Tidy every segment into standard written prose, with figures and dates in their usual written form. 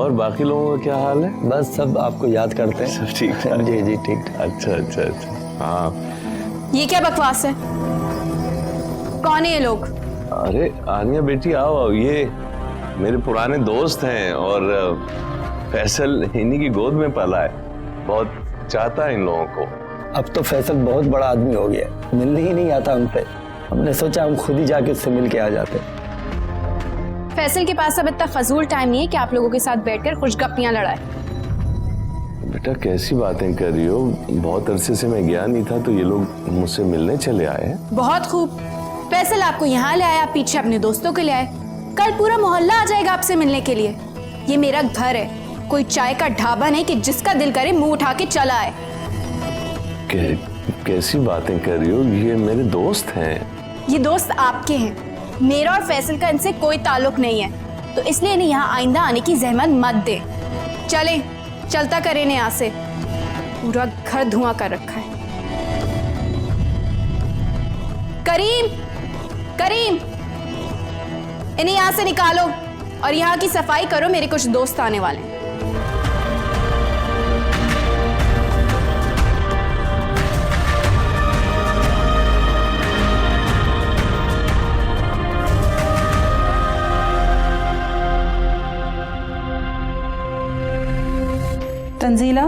और बाकी लोगों का क्या हाल है? बस सब आपको याद करते हैं। सब ठीक ठाक? जी जी ठीक ठाक। अच्छा अच्छा अच्छा। हाँ। ये क्या बकवास है? कौन है ये लोग? अरे आनिया बेटी आओ आओ, ये मेरे पुराने दोस्त हैं और फैसल इन्हीं की गोद में पला है। बहुत चाहता है इन लोगों को। अब तो फैसल बहुत बड़ा आदमी हो गया, मिलने ही नहीं आता हमसे। हमने सोचा हम खुद ही जाके उससे मिल के आ जाते। फैसल के पास अब इतना फजूल टाइम नहीं है कि आप लोगों के साथ बैठकर खुशगप्पियां लड़ाए। बेटा कैसी बातें कर रही हो? बहुत अरसे से मैं गया नहीं था तो ये लोग मुझसे मिलने चले आए हैं। बहुत खूब। फैसल आपको यहाँ ले आया, पीछे अपने दोस्तों को ले आए। कल पूरा मोहल्ला आ जाएगा आपसे मिलने के लिए। ये मेरा घर है, कोई चाय का ढाबा नहीं कि जिसका दिल करे मुंह उठा के चला आए। कैसी बातें कर रही हो? ये मेरे दोस्त हैं। ये दोस्त आपके हैं, मेरा और फैसल का इनसे कोई ताल्लुक नहीं है, तो इसलिए इन्हें यहाँ आइंदा आने की जहमत मत दे। चले चलता करें इन्हें यहाँ से, पूरा घर धुआं कर रखा है। करीम, करीम, इन्हें यहाँ से निकालो और यहाँ की सफाई करो, मेरे कुछ दोस्त आने वाले हैं। तंजीला,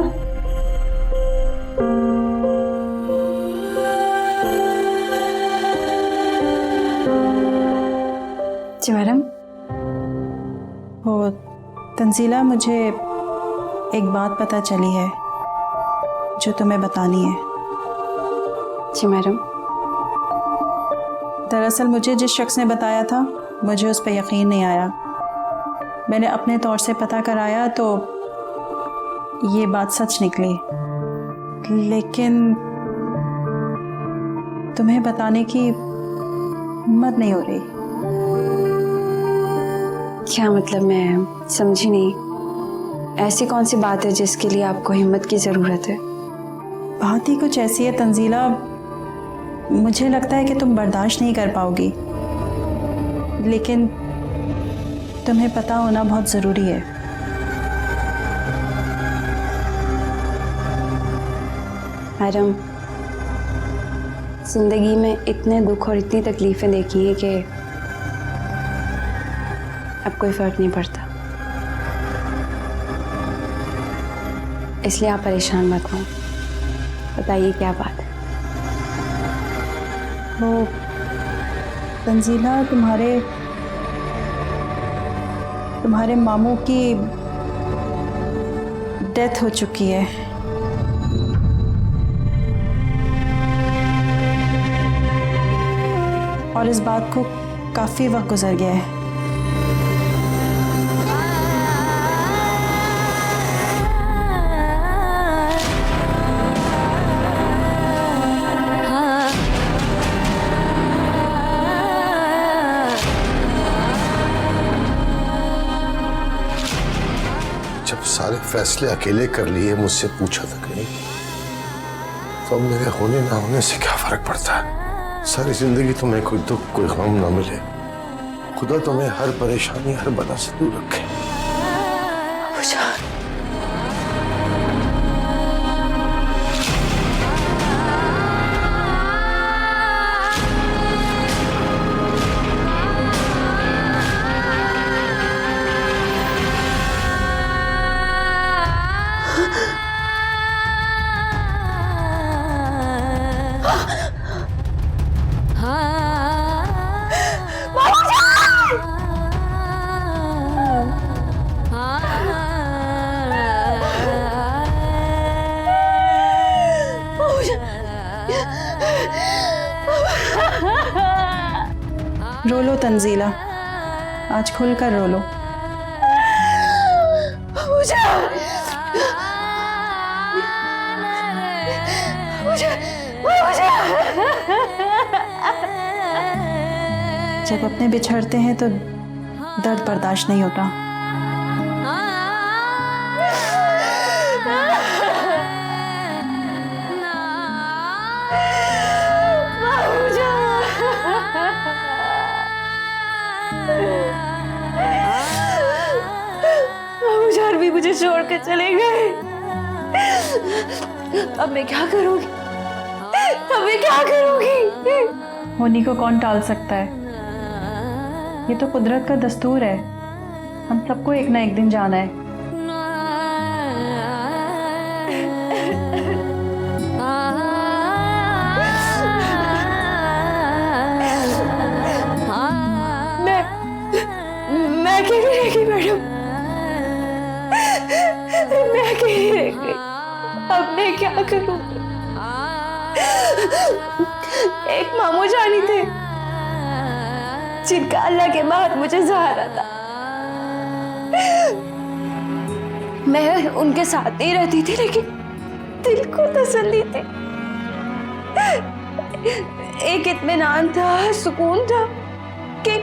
जी मैडम। वो तंजीला, मुझे एक बात पता चली है जो तुम्हें बतानी है। जी मैडम। दरअसल मुझे जिस शख्स ने बताया था, मुझे उस पर यकीन नहीं आया। मैंने अपने तौर से पता कराया तो ये बात सच निकली, लेकिन तुम्हें बताने की हिम्मत नहीं हो रही। क्या मतलब? मैं समझी नहीं। ऐसी कौन सी बात है जिसके लिए आपको हिम्मत की ज़रूरत है? बात ही कुछ ऐसी है तंजीला, मुझे लगता है कि तुम बर्दाश्त नहीं कर पाओगी, लेकिन तुम्हें पता होना बहुत ज़रूरी है। मैडम, ज़िंदगी में इतने दुख और इतनी तकलीफ़ें देखी हैं कि अब कोई फ़र्क नहीं पड़ता। इसलिए आप परेशान मत हो। बताइए क्या बात है? वो तंजीला, तुम्हारे मामू की डेथ हो चुकी है। और इस बात को काफ़ी वक्त गुजर गया है। जब सारे फैसले अकेले कर लिए, मुझसे पूछा तक नहीं, तो अब मेरे होने ना होने से क्या फर्क पड़ता है? सारी जिंदगी तुम्हें कोई दुख कोई गम ना मिले। खुदा तुम्हें हर परेशानी हर बला से दूर रखे। रो लो तंजीला, आज खुलकर रो लो। जब अपने बिछड़ते हैं तो दर्द बर्दाश्त नहीं होता। अब मैं क्या करूंगी? अब मैं क्या करूंगी? होने को कौन टाल सकता है? ये तो कुदरत का दस्तूर है। हम सबको एक ना एक दिन जाना है। मैं अकेली रह गई मैडम, मैं अकेली रह गई। अब मैं क्या करूं? एक मामू जानी थे जिनका अल्लाह के बाद मुझे सहारा था। मैं उनके साथ नहीं रहती थी, लेकिन दिल को तसल्ली थी, एक इत्मीनान था, सुकून था कि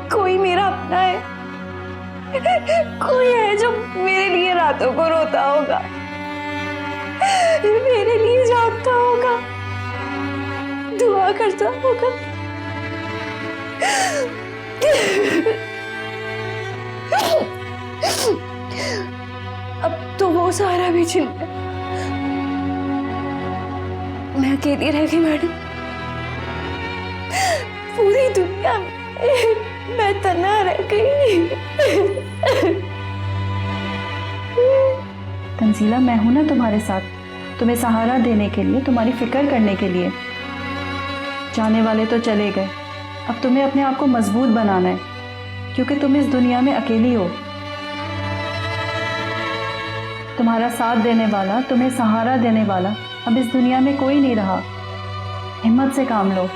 कोई मेरा अपना है, कोई है जो मेरे लिए रातों को रोता होगा, मेरे लिए जागता होगा, दुआ करता होगा। अब तो वो सारा भी छिन गया। मैं अकेली रह गई मैडम, पूरी दुनिया में मैं तन्हा रह गई। तंजीला, मैं हूं ना तुम्हारे साथ, तुम्हें सहारा देने के लिए, तुम्हारी फिक्र करने के लिए। जाने वाले तो चले गए, अब तुम्हें अपने आप को मजबूत बनाना है, क्योंकि तुम इस दुनिया में अकेली हो। तुम्हारा साथ देने वाला, तुम्हें सहारा देने वाला अब इस दुनिया में कोई नहीं रहा। हिम्मत से काम लो।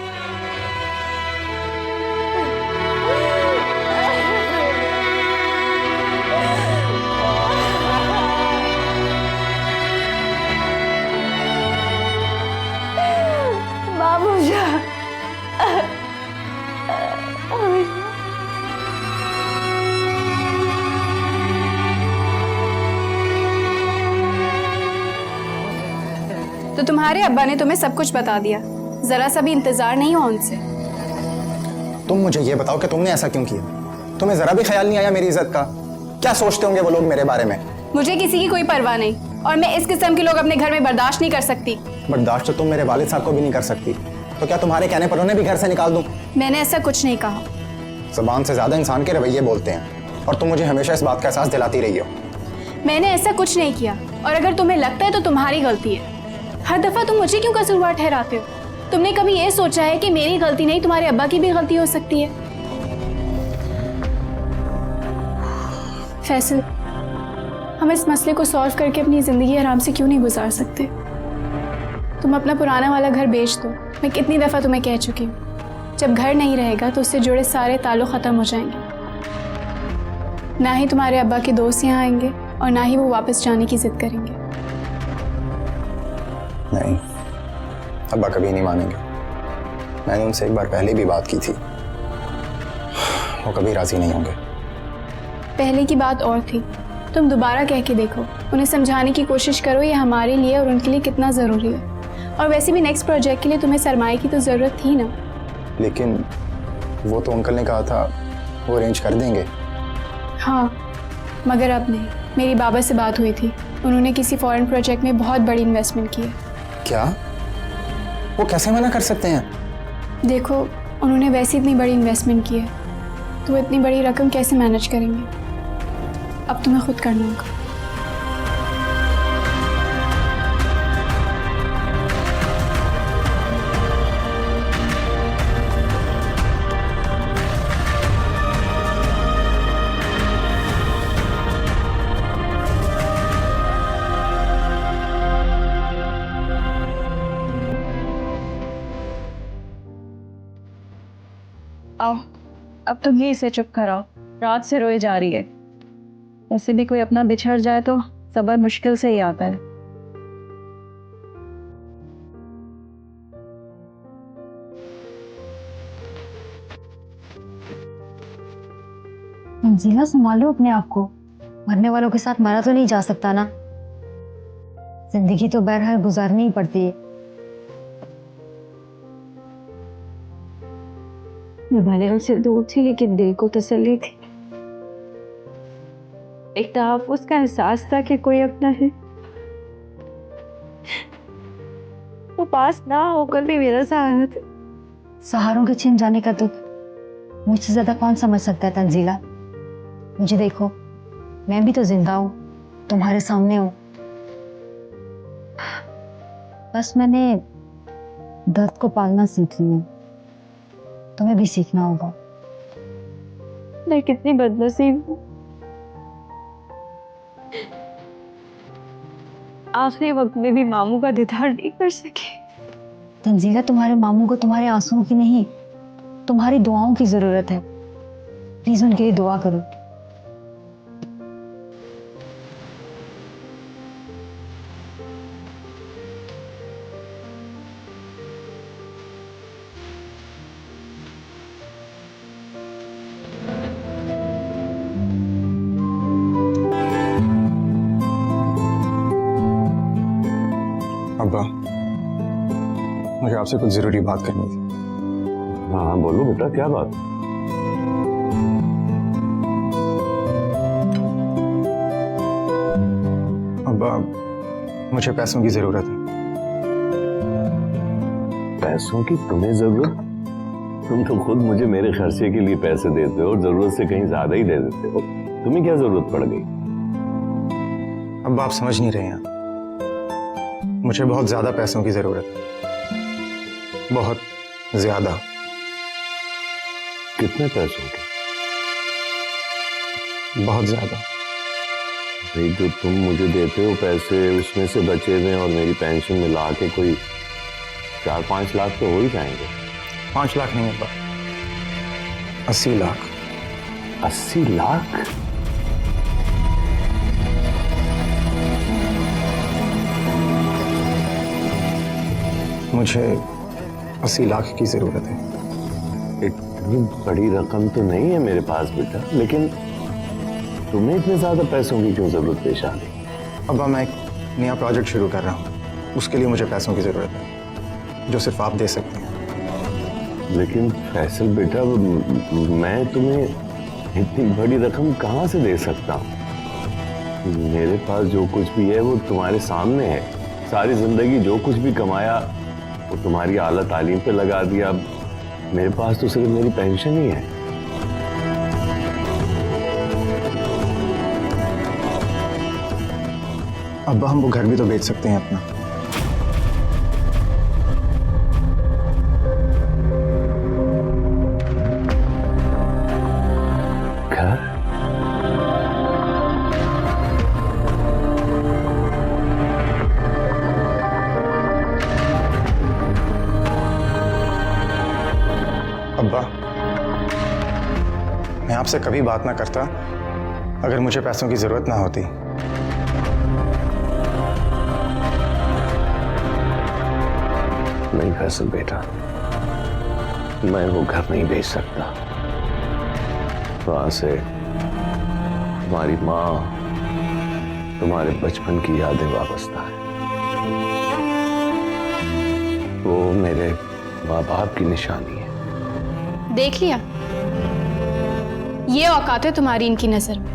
तो तुम्हारे अब्बा ने तुम्हें सब कुछ बता दिया, जरा सा भी इंतजार नहीं हो उनसे? तुम मुझे ये बताओ कि तुमने ऐसा क्यों किया? तुम्हें जरा भी ख्याल नहीं आया मेरी इज्जत का? क्या सोचते होंगे वो लोग मेरे बारे में? मुझे किसी की कोई परवाह नहीं, और मैं इस किस्म के लोग अपने घर में बर्दाश्त नहीं कर सकती। बर्दाश्त तो तुम मेरे वालिद साहब को भी नहीं कर सकती, तो क्या तुम्हारे कहने पर उन्हें भी घर से निकाल दूं? मैंने ऐसा कुछ नहीं कहा। जुबान से ज्यादा इंसान के रवैये बोलते हैं, और तुम मुझे हमेशा इस बात का एहसास दिलाती रही हो। मैंने ऐसा कुछ नहीं किया, और अगर तुम्हें लगता है तो तुम्हारी गलती है। हर दफा तुम मुझे क्यों कसूरवार ठहराते हो? तुमने कभी ये सोचा है कि मेरी गलती नहीं, तुम्हारे अब्बा की भी गलती हो सकती है? फैसल, हम इस मसले को सॉल्व करके अपनी जिंदगी आराम से क्यों नहीं गुजार सकते? तुम अपना पुराना वाला घर बेच दो। मैं कितनी दफा तुम्हें कह चुकी हूँ, जब घर नहीं रहेगा तो उससे जुड़े सारे ताल्लुक खत्म हो जाएंगे। ना ही तुम्हारे अब्बा के दोस्त यहाँ आएंगे, और ना ही वो वापस जाने की जिद करेंगे। नहीं, अब्बा कभी नहीं मानेंगे। मैंने उनसे एक बार पहले भी बात की थी, वो कभी राजी नहीं होंगे। पहले की बात और थी, तुम दोबारा कह के देखो, उन्हें समझाने की कोशिश करो ये हमारे लिए और उनके लिए कितना ज़रूरी है। और वैसे भी नेक्स्ट प्रोजेक्ट के लिए तुम्हें सरमाए की तो ज़रूरत थी ना। लेकिन वो तो अंकल ने कहा था वो अरेंज कर देंगे। हाँ, मगर अब नहीं। मेरी बाबा से बात हुई थी, उन्होंने किसी फॉरेन प्रोजेक्ट में बहुत बड़ी इन्वेस्टमेंट की है। क्या? वो कैसे मना कर सकते हैं? देखो, उन्होंने वैसे इतनी बड़ी इन्वेस्टमेंट की है, तो वो इतनी बड़ी रकम कैसे मैनेज करेंगे? अब तुम्हें खुद करना होगा। आओ, अब तुम ही इसे चुप कराओ। रात से रोए जा रही है। वैसे भी कोई अपना बिछड़ जाए तो सब्र मुश्किल से ही आता है। मंजिला, संभालो अपने आप को। मरने वालों के साथ मरा तो नहीं जा सकता ना। जिंदगी तो बहरहाल गुजारनी ही पड़ती है। मैं भले उनसे दूर थी, लेकिन दिल को तसल्ली थी। एक तहफ़्फ़ुज़ का एहसास था कि कोई अपना है। वो पास ना होकर भी मेरा सहारा थे। सहारों के छिन जाने का दुख मुझसे ज्यादा कौन समझ सकता है तंजीला। मुझे देखो, मैं भी तो जिंदा हूँ, तुम्हारे सामने हूँ। बस मैंने दर्द को पालना सीख लिया, तुम्हें भी सीखना होगा। मैं कितनी बदनसीब हूँ, आखिरी वक्त में भी मामू का दीदार नहीं कर सके। तंजीला, तुम्हारे मामू को तुम्हारे आंसुओं की नहीं, तुम्हारी दुआओं की जरूरत है। प्लीज उनके लिए दुआ करो। अब्बा, मुझे आपसे कुछ जरूरी बात करनी थी। हाँ हाँ बोलो बेटा, क्या बात? अब्बा, मुझे पैसों की जरूरत है। पैसों की तुम्हें जरूरत? तुम तो खुद मुझे मेरे खर्चे के लिए पैसे देते हो और जरूरत से कहीं ज्यादा ही दे देते हो। तुम्हें क्या जरूरत पड़ गई? अब्बा, आप समझ नहीं रहे हैं। मुझे बहुत ज्यादा पैसों की जरूरत है, बहुत ज्यादा। कितने पैसों के? बहुत ज्यादा। भाई, जो तुम मुझे देते हो पैसे, उसमें से बचे हुए और मेरी पेंशन मिला के कोई 4-5 लाख तो हो ही जाएंगे। 5 लाख नहीं अब्बा, 80 लाख। 80 लाख? मुझे 80 लाख की जरूरत है। इतनी बड़ी रकम तो नहीं है मेरे पास बेटा, लेकिन तुम्हें इतने ज्यादा पैसों की क्यों जरूरत पेश आ गई? अब्बा, मैं एक नया प्रोजेक्ट शुरू कर रहा हूँ, उसके लिए मुझे पैसों की जरूरत है, जो सिर्फ आप दे सकते हैं। लेकिन फैसल बेटा, मैं तुम्हें इतनी बड़ी रकम कहाँ से दे सकता हूँ? मेरे पास जो कुछ भी है वो तुम्हारे सामने है। सारी जिंदगी जो कुछ भी कमाया वो तुम्हारी आला तालीम पे लगा दिया। अब मेरे पास तो सिर्फ मेरी पेंशन ही है। अब्बा, हम वो घर भी तो बेच सकते हैं अपना। घर? अब्बा, मैं आपसे कभी बात ना करता अगर मुझे पैसों की जरूरत ना होती। नहीं फैसल बेटा, मैं वो घर नहीं बेच सकता। वहां से तुम्हारी माँ, तुम्हारे बचपन की यादें वाबस्ता है। वो मेरे माँ बाप की निशानी है। देख लिया, ये औकात है तुम्हारी इनकी नजर में।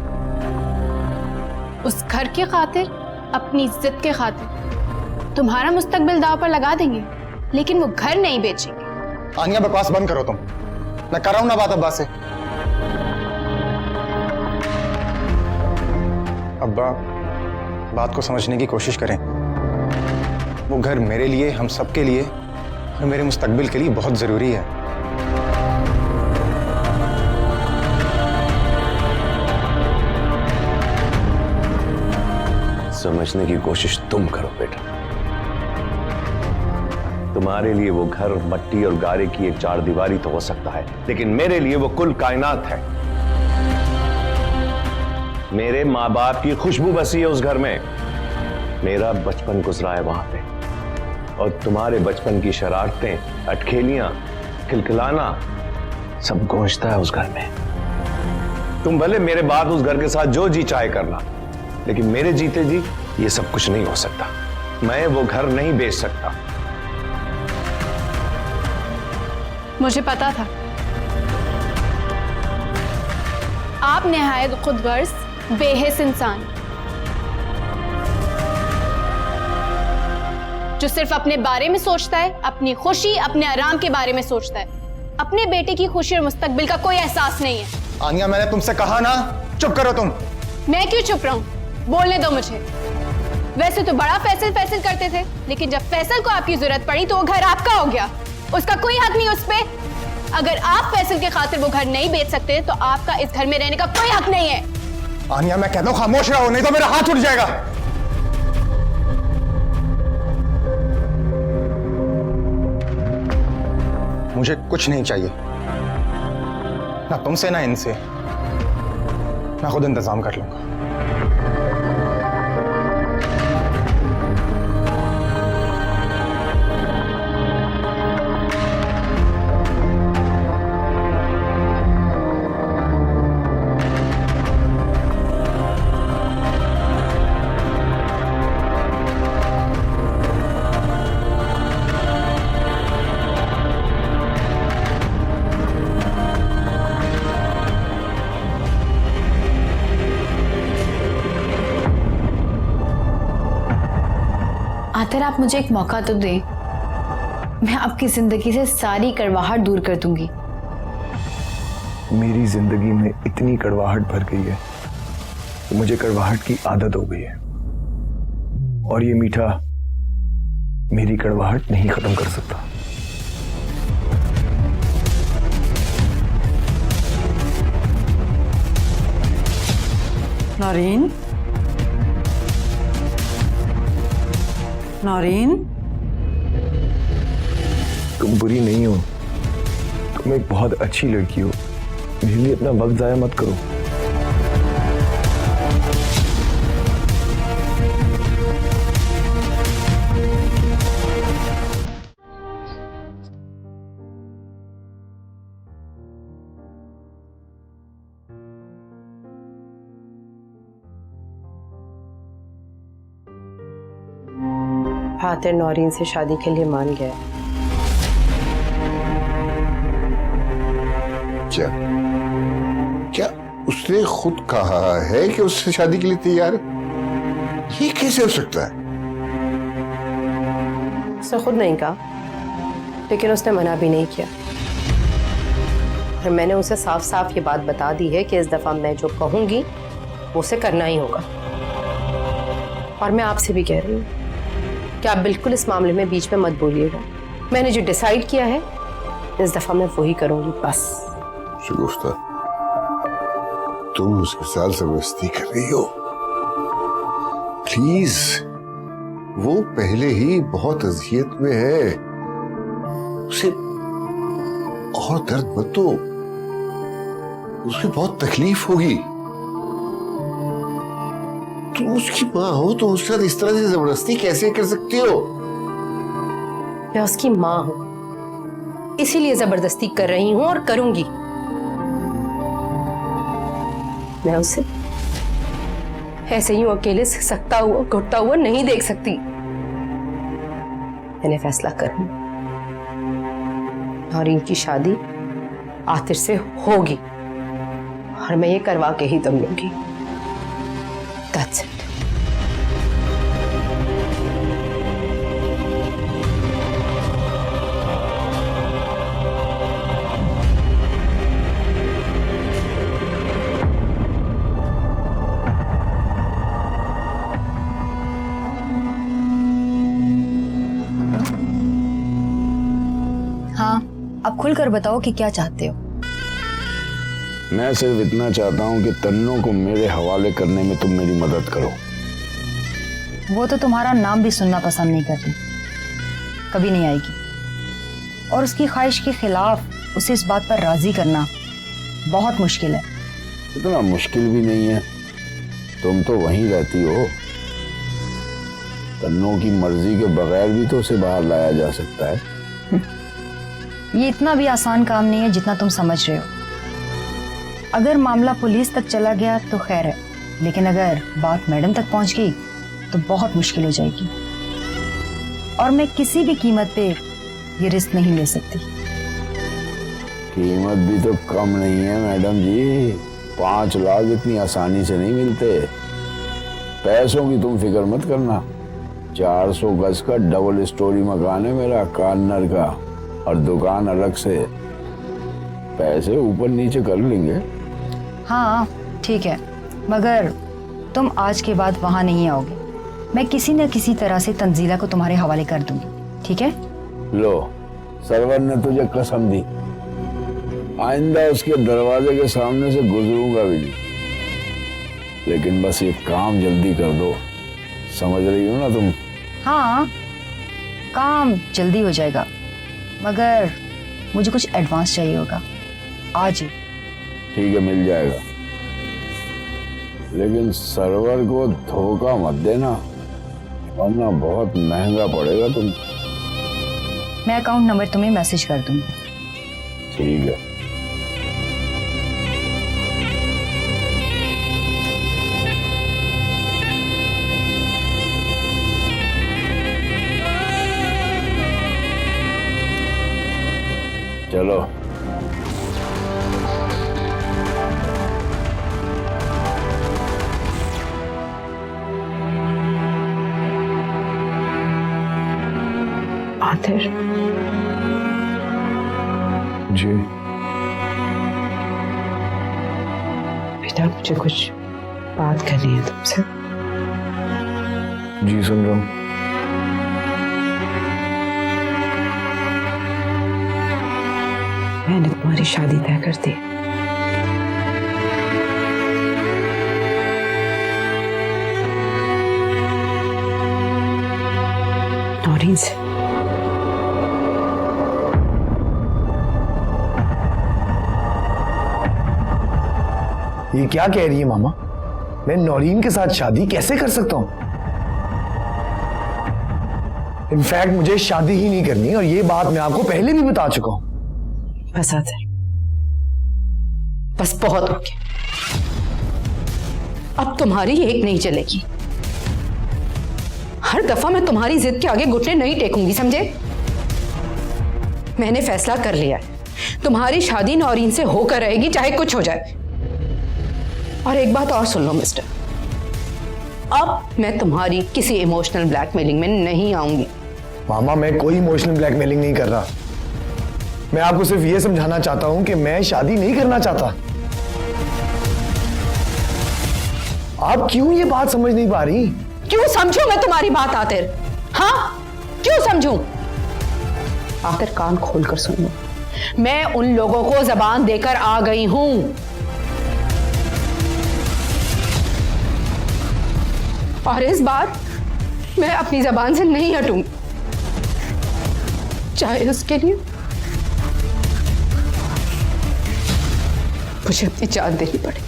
उस घर की खातिर, अपनी इज्जत के खातिर तुम्हारा मुस्तकबिल दांव पर लगा देंगे, लेकिन वो घर नहीं बेचेंगे। आनिया, बकवास बंद करो तुम। मैं कर रहा हूं ना बात अब्बा से। अब्बा, बात को समझने की कोशिश करें। वो घर मेरे लिए, हम सबके लिए और मेरे मुस्तकबिल के लिए बहुत जरूरी है। समझने की कोशिश तुम करो बेटा। तुम्हारे लिए वो घर मट्टी और गारे की एक चारदीवारी तो हो सकता है, लेकिन मेरे लिए वो कुल कायनात है। मेरे माँ बाप की खुशबू बसी है उस घर में। मेरा बचपन गुजरा है वहां पे, और तुम्हारे बचपन की शरारतें, अटखेलियां, खिलखिलाना सब गूंजता है उस घर में। तुम भले मेरे बाद उस घर के साथ जो जी चाहे करना, लेकिन मेरे जीते जी ये सब कुछ नहीं हो सकता। मैं वो घर नहीं बेच सकता। मुझे पता था आप निहायत खुदगर्ज, बेहिस इंसान। जो सिर्फ अपने बारे में सोचता है, अपनी खुशी, अपने आराम के बारे में सोचता है। अपने बेटे की खुशी और मुस्तकबिल का कोई एहसास नहीं है। आनिया, मैंने तुमसे कहा ना, चुप करो तुम। मैं क्यों चुप रहूं? बोलने दो मुझे। वैसे तो बड़ा फैसल फैसल करते थे, लेकिन जब फैसल को आपकी जरूरत पड़ी तो वो घर आपका हो गया। उसका कोई हक नहीं उस पे। अगर आप फैसल के खातिर वो घर नहीं बेच सकते तो आपका इस घर में रहने का कोई हक नहीं है। आनिया, मैं कहता हूं खामोश रहो, नहीं तो मेरा हाथ उठ जाएगा। मुझे कुछ नहीं चाहिए, ना तुमसे ना इनसे। मैं खुद इंतजाम कर लूंगा। आखिर आप मुझे एक मौका तो दें, मैं आपकी जिंदगी से सारी कड़वाहट दूर कर दूंगी। मेरी जिंदगी में इतनी कड़वाहट भर गई है कि मुझे कड़वाहट की आदत हो गई है, और ये मीठा मेरी कड़वाहट नहीं खत्म कर सकता। नौरीन, नौरीन, तुम बुरी नहीं हो, तुम एक बहुत अच्छी लड़की हो। मेरे लिए अपना वक्त जाया मत करो। आतिर नौरीन से शादी के लिए मान गया। क्या क्या उसने खुद कहा है कि उससे शादी के लिए तैयार है? ये कैसे हो सकता है? उसने खुद नहीं कहा, लेकिन उसने मना भी नहीं किया। और मैंने उसे साफ साफ ये बात बता दी है कि इस दफा मैं जो कहूंगी वो उसे करना ही होगा। और मैं आपसे भी कह रही हूँ कि आप बिल्कुल इस मामले में बीच में मत बोलिएगा। मैंने जो डिसाइड किया है इस दफा मैं वही करूंगी, बस। शगुफ्ता, तुम उसके साथ जबरदस्ती कर रही हो। प्लीज, वो पहले ही बहुत अजियत में है, उसे और दर्द मत दो, उसे बहुत तकलीफ होगी। तुम उसकी माँ हो तो उसके साथ इस तरह से जबरदस्ती कैसे कर सकती हो? मैं उसकी माँ हूं, इसीलिए जबरदस्ती कर रही हूं और करूंगी। मैं उसे ऐसे ही अकेले से सकता हुआ घुटता हुआ नहीं देख सकती। मैंने फैसला कर लिया और इनकी शादी आतिर से होगी, और मैं ये करवा के ही दम लूंगी। That's it. हाँ, अब खुलकर बताओ कि क्या चाहते हो। मैं सिर्फ इतना चाहता हूं कि तन्नों को मेरे हवाले करने में तुम मेरी मदद करो। वो तो तुम्हारा नाम भी सुनना पसंद नहीं करती, कभी नहीं आएगी। और उसकी ख्वाहिश के खिलाफ उसे इस बात पर राजी करना बहुत मुश्किल है। इतना मुश्किल भी नहीं है, तुम तो वहीं रहती हो। तन्नों की मर्जी के बगैर भी तो उसे बाहर लाया जा सकता है। ये इतना भी आसान काम नहीं है जितना तुम समझ रहे हो। अगर मामला पुलिस तक चला गया तो खैर है, लेकिन अगर बात मैडम तक पहुंच गई तो बहुत मुश्किल हो जाएगी, और मैं किसी भी कीमत पे ये रिस्क नहीं ले सकती। कीमत भी तो कम नहीं है मैडम जी, 5 लाख इतनी आसानी से नहीं मिलते। पैसों की तुम फिक्र मत करना, 400 गज का डबल स्टोरी मकान है मेरा, कार्नर का, और दुकान अलग से। पैसे ऊपर नीचे कर लेंगे। हाँ ठीक है, मगर तुम आज के बाद वहां नहीं आओगे। मैं किसी न किसी तरह से तंजीला को तुम्हारे हवाले कर दूंगी, ठीक है? लो, सरवर ने तुझे कसम दी, आइंदा उसके दरवाजे के सामने से गुजरूंगा भी नहीं। लेकिन बस ये काम जल्दी कर दो, समझ रही हो ना तुम? हाँ, काम जल्दी हो जाएगा, मगर मुझे कुछ एडवांस चाहिए होगा आज ही। ठीक है, मिल जाएगा, लेकिन सर्वर को धोखा मत देना, वरना बहुत महंगा पड़ेगा तुम। मैं अकाउंट नंबर तुम्हें मैसेज कर दूंगी। ठीक है। चलो। आतिर, जी बेटा, मुझे कुछ बात करनी है तुमसे। जी सुन रहा हूँ। मैंने तुम्हारी शादी तय कर दी। नौरीन से। ये क्या कह रही है मामा? मैं नौरीन के साथ शादी कैसे कर सकता हूं? इनफैक्ट मुझे शादी ही नहीं करनी, और ये बात मैं आपको पहले भी बता चुका हूं। बस आतिर, बस बहुत हो गया। अब तुम्हारी एक नहीं चलेगी। हर दफा मैं तुम्हारी जिद के आगे घुटने नहीं टेकूंगी, समझे? मैंने फैसला कर लिया है, तुम्हारी शादी नौरीन से होकर रहेगी, चाहे कुछ हो जाए। और एक बात और सुन लो मिस्टर, अब मैं तुम्हारी किसी इमोशनल ब्लैकमेलिंग में नहीं आऊंगी। मामा, मैं कोई इमोशनल ब्लैकमेलिंग नहीं कर रहा। मैं आपको सिर्फ ये समझाना चाहता हूं कि मैं शादी नहीं करना चाहता। आप क्यों ये बात समझ नहीं पा रही? क्यों समझूं मैं तुम्हारी बात आतिर? हाँ, क्यों समझूं? आतिर, कान खोलकर सुन लो, मैं उन लोगों को जबान देकर आ गई हूं। और इस बार मैं अपनी जबान से नहीं हटूंगी, चाहे उसके लिए मुझे अपनी जान देनी पड़े।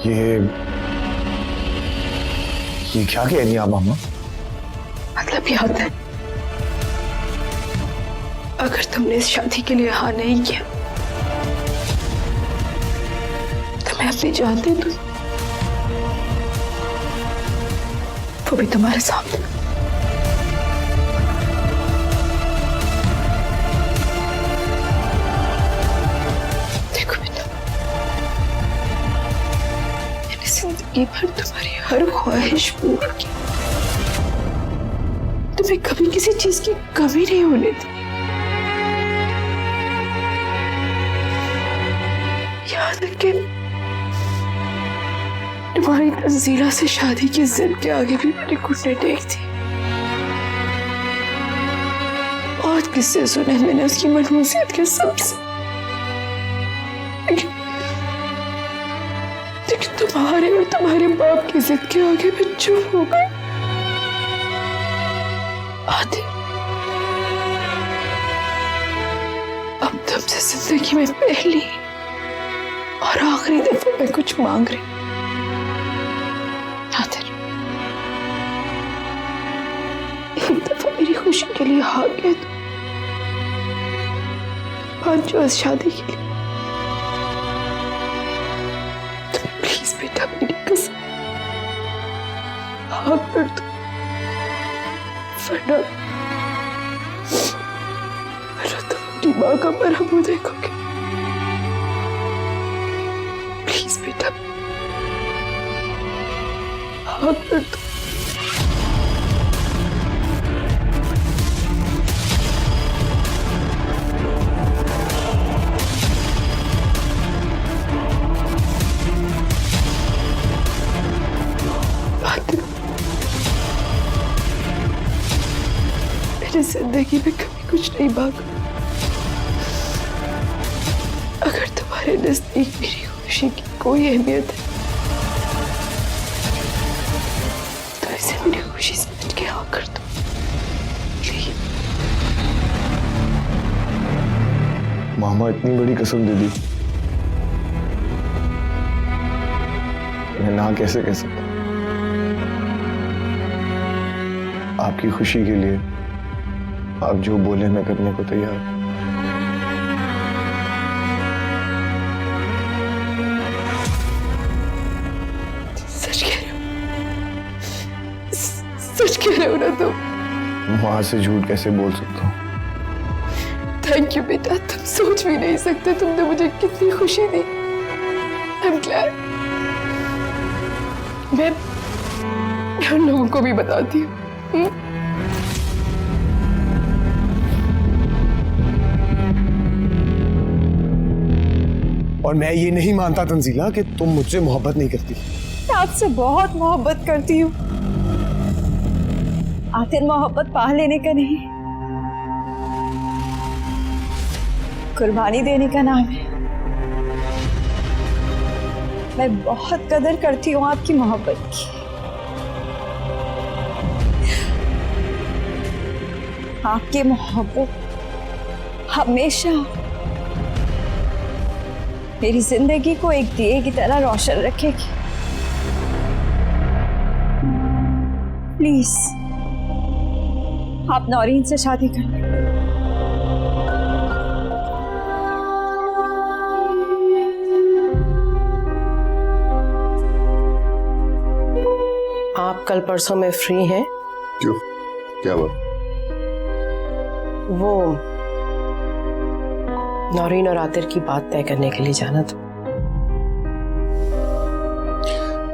ये क्या कह रही हैं आप मामा? मतलब याद है, अगर तुमने इस शादी के लिए हाँ नहीं किया तो मैं अपनी जान दे दूं, वो भी तुम्हारे सामने। देखो बेटा, मैंने जिंदगी भर तुम्हारी हर ख्वाहिश पूरी की, तुम्हें कभी किसी चीज की कमी नहीं होने दी। याद है कि तुम्हारी तंजीला से शादी की जिद के आगे भी मैंने घुटने टेक दी। बहुत किस्से सुने मैंने उसकी मनहूसियत के सबसे, लेकिन तुम्हारे और तुम्हारे बाप की जिद के आगे मैं चुप हो गई। आदि, अब तुमसे जिंदगी में पहली और आखिरी दफा मैं कुछ मांग रही। आदिर, एक दफा मेरी खुशी के लिए हाँ कह दो, पांचों इस शादी के लिए। तुम प्लीज बेटा, मेरी कसम हाँ कर दो, वरना तुम अपनी माँ का मरा मुंह देखोगे। प्लीज बेटा, हाँ कर दो। मेरी जिंदगी में कभी कुछ नहीं मांगा। अगर तुम्हारे नजदीक मेरी खुशी की कोई अहमियत है तो इसे मेरी खुशी समझ के हाँ कर दो प्लीज। मामा इतनी बड़ी कसम दे दी, मैं ना कैसे कह सकता? आपकी खुशी के लिए आप जो बोले मैं करने को तैयार हूं। सच कह रहे हो? सच कह रहे हो ना तुम? वहां से झूठ कैसे बोल सकता हूं? थैंक यू बेटा, तुम सोच भी नहीं सकते तुमने मुझे कितनी खुशी दी। I am glad. मैं उन लोगों को भी बताती हूँ। और मैं ये नहीं मानता तंजीला कि तुम मुझसे मोहब्बत नहीं करती। मैं आपसे बहुत मोहब्बत करती हूँ। आखिर मोहब्बत पा लेने का नहीं, कुर्बानी देने का नाम है। मैं बहुत कदर करती हूँ आपकी मोहब्बत की। आपकी मोहब्बत हमेशा मेरी जिंदगी को एक दिए की तरह रोशन रखेगी। प्लीज आप नौरीन से शादी कर लें। आप कल परसों में फ्री हैं? क्यों, क्या बात? वो नौरीन और आतिर की बात तय करने के लिए जाना था।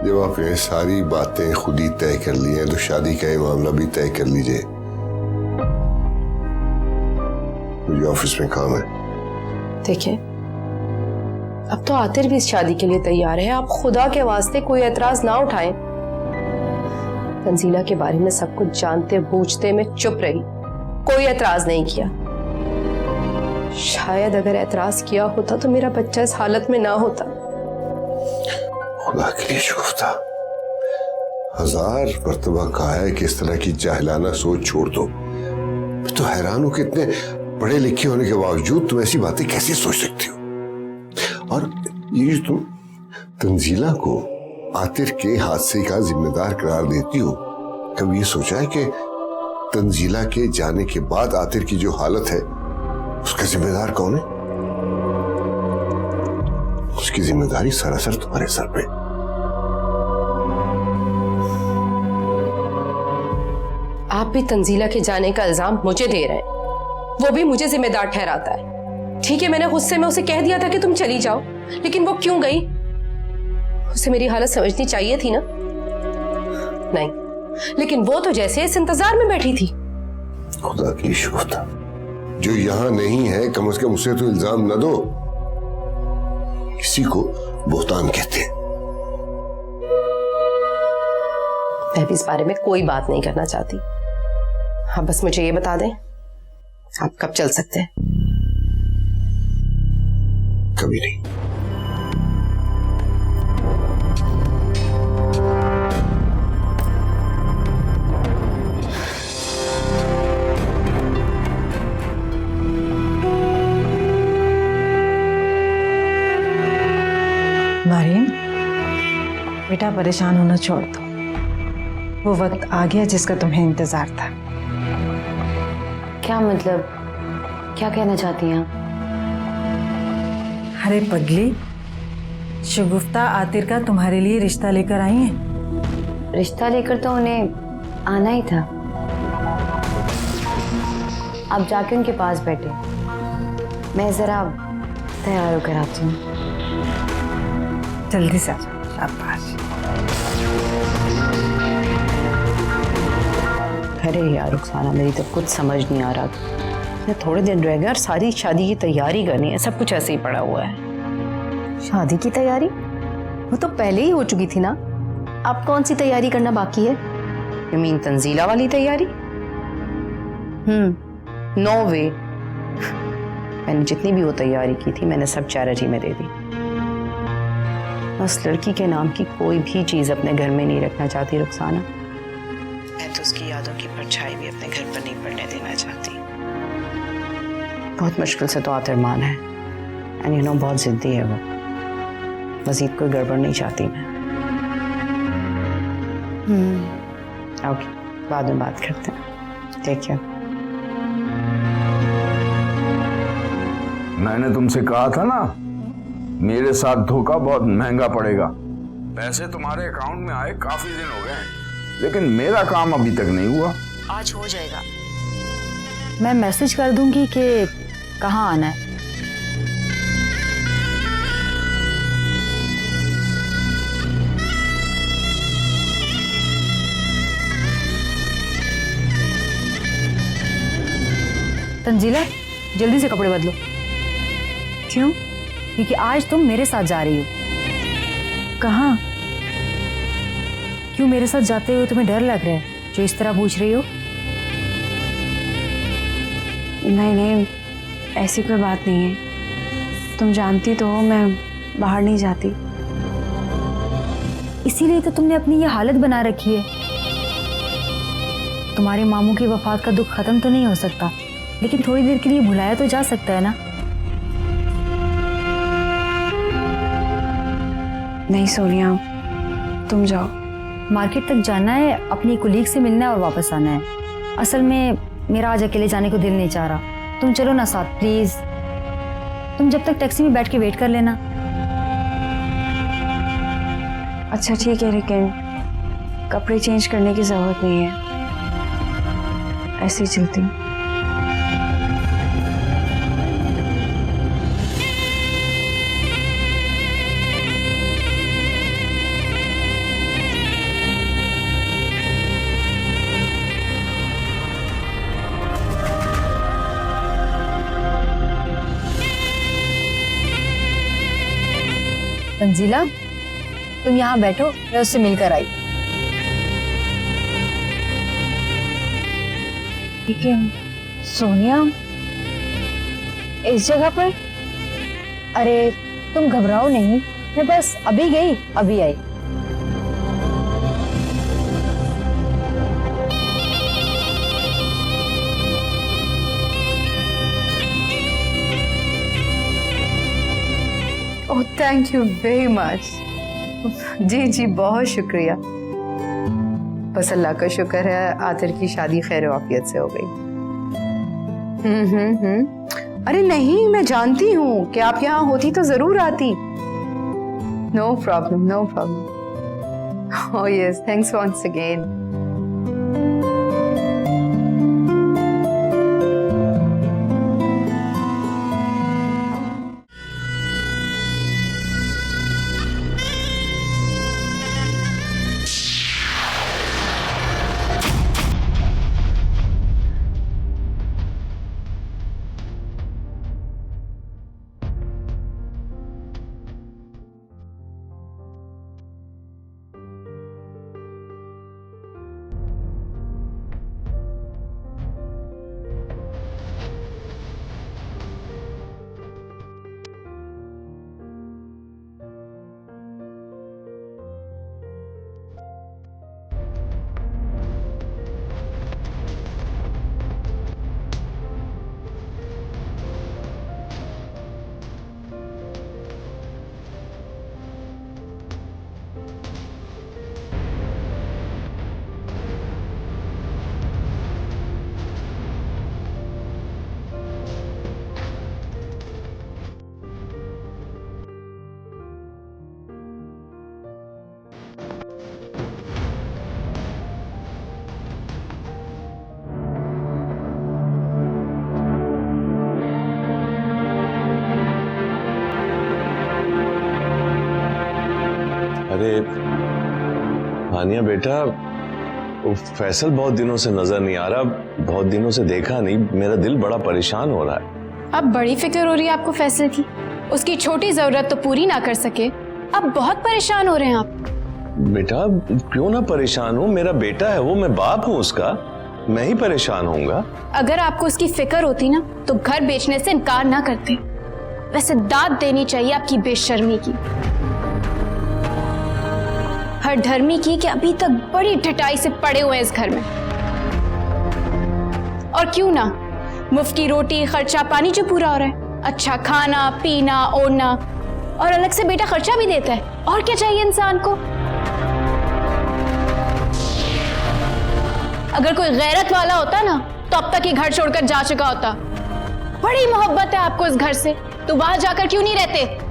जब आपने सारी बातें खुद ही तय कर ली हैं तो शादी का ये मामला भी तय कर लीजिए। मुझे ऑफिस में काम है। देखिए, अब तो आतिर भी इस शादी के लिए तैयार है। आप खुदा के वास्ते कोई एतराज ना उठाएं। तंजीला के बारे में सब कुछ जानते बूझते मैं चुप रही, कोई एतराज नहीं किया। शायद अगर एतराज किया होता तो मेरा बच्चा इस हालत में ना होता। खुदा के लिए शुक्र, 1000 मर्तबा कहा है कि इस तरह की जाहिलाना सोच छोड़ दो। मैं तो हैरान हूं कि इतने पढ़े लिखे होने के बावजूद तुम ऐसी बातें कैसे सोच सकती हो। और ये तुम तंजीला को आतिर के हादसे का जिम्मेदार करार देती हो, कभी ये सोचा है कि तंजीला के जाने के बाद आतिर की जो हालत है उसका जिम्मेदार कौन है? उसकी जिम्मेदारी सरासर तुम्हारे सर पे। आप भी तंजीला के जाने का इल्जाम मुझे दे रहे हैं, वो भी मुझे जिम्मेदार ठहराता है। ठीक है, मैंने गुस्से में उसे कह दिया था कि तुम चली जाओ, लेकिन वो क्यों गई? उसे मेरी हालत समझनी चाहिए थी ना? नहीं, लेकिन वो तो जैसे इस इंतजार में बैठी थी। खुदा की शुक्र था, जो यहां नहीं है कम से कम उसे तो इल्जाम न दो। इसी को बोहतान कहते हैं। मैं भी इस बारे में कोई बात नहीं करना चाहती। हाँ, बस मुझे ये बता दें, आप कब चल सकते हैं? कभी नहीं। नौरीन, बेटा परेशान होना छोड़ दो। वो वक्त आ गया जिसका तुम्हें इंतजार था। क्या मतलब, क्या कहना चाहती हैं आप? अरे पगली, शगुफ्ता आतिर का तुम्हारे लिए रिश्ता लेकर आई हैं। रिश्ता लेकर तो उन्हें आना ही था। आप जाके उनके पास बैठे, मैं जरा तैयार होकर आती हूँ। जल्दी से आ जाओ, शाबाश। अरे यार रुखसाना, मेरी तो कुछ समझ नहीं आ रहा। मैं थोड़े दिन रह गए और सारी शादी की तैयारी करनी है, सब कुछ ऐसे ही पड़ा हुआ है। शादी की तैयारी वो तो पहले ही हो चुकी थी ना, अब कौन सी तैयारी करना बाकी है? यू मीन तंजीला वाली तैयारी? नो वे। मैंने जितनी भी वो तैयारी की थी मैंने सब चैरिटी में दे दी। उस लड़की के नाम की कोई भी चीज अपने घर में नहीं रखना चाहती रुखसाना। मैं तो उसकी यादों की परछाई भी अपने घर पर नहीं पड़ने देना चाहती। बहुत मुश्किल से तो आतिरमान है, एंड यू नो बहुत जिद्दी है वो। मजीद कोई गड़बड़ नहीं चाहती मैं। ओके, बाद में बात करते हैं। Take care. मैंने तुमसे कहा था ना, मेरे साथ धोखा बहुत महंगा पड़ेगा। पैसे तुम्हारे अकाउंट में आए काफी दिन हो गए, लेकिन मेरा काम अभी तक नहीं हुआ। आज हो जाएगा। मैं मैसेज कर दूंगी कि कहाँ आना है। तंजीला, जल्दी से कपड़े बदलो। क्यों? क्योंकि आज तुम मेरे साथ जा रही हो। कहाँ? क्यों मेरे साथ जाते हुए तुम्हें डर लग रहा है जो इस तरह पूछ रही हो? नहीं नहीं, ऐसी कोई बात नहीं है। तुम जानती तो हो मैं बाहर नहीं जाती। इसीलिए तो तुमने अपनी ये हालत बना रखी है। तुम्हारे मामू की वफात का दुख खत्म तो नहीं हो सकता, लेकिन थोड़ी देर के लिए भुलाया तो जा सकता है ना। नहीं सोनिया, तुम जाओ। मार्केट तक जाना है, अपनी कुलीग से मिलना है और वापस आना है। असल में मेरा आज अकेले जाने को दिल नहीं चाह रहा। तुम चलो ना साथ प्लीज। तुम जब तक टैक्सी में बैठ के वेट कर लेना। अच्छा ठीक है, लेकिन कपड़े चेंज करने की जरूरत नहीं है, ऐसे ही चलती हूँ। तंजीला, तुम यहाँ बैठो, मैं उससे मिलकर आई। लेकिन सोनिया, इस जगह पर? अरे तुम घबराओ नहीं, मैं बस अभी गई अभी आई। Oh thank you very much. जी जी बहुत शुक्रिया। बस अल्लाह का शुक्र है आतिर की शादी खैर आफियत से हो गई। अरे नहीं, मैं जानती हूँ कि आप यहाँ होती तो जरूर आती। No problem, no problem. Oh yes, thanks once again. अरे हानिया बेटा, वो फैसल बहुत दिनों से नजर नहीं आ रहा, बहुत दिनों से देखा नहीं, मेरा दिल बड़ा परेशान हो रहा है। अब बड़ी फिक्र हो रही है आपको फैसल की, उसकी छोटी जरूरत तो पूरी ना कर सके, अब बहुत परेशान हो रहे हैं आप। बेटा क्यों ना परेशान हूँ, मेरा बेटा है वो, मैं बाप हूँ उसका, मैं ही परेशान होऊंगा। अगर आपको उसकी फिक्र होती ना तो घर बेचने से इनकार ना करते। वैसे दाद देनी चाहिए आपकी बेशर्मी की, हर धर्मी की कि अभी तक बड़ी ढिठाई से पड़े हुए हैं इस घर में। और क्यों ना, मुफ्त की रोटी खर्चा पानी जो पूरा हो रहा है, अच्छा खाना पीना ओढ़ना, और अलग से बेटा खर्चा भी देता है, और क्या चाहिए इंसान को। अगर कोई गैरत वाला होता ना तो अब तक ही घर छोड़कर जा चुका होता। बड़ी मोहब्बत है आपको इस घर से, तो वहां जाकर क्यों नहीं रहते।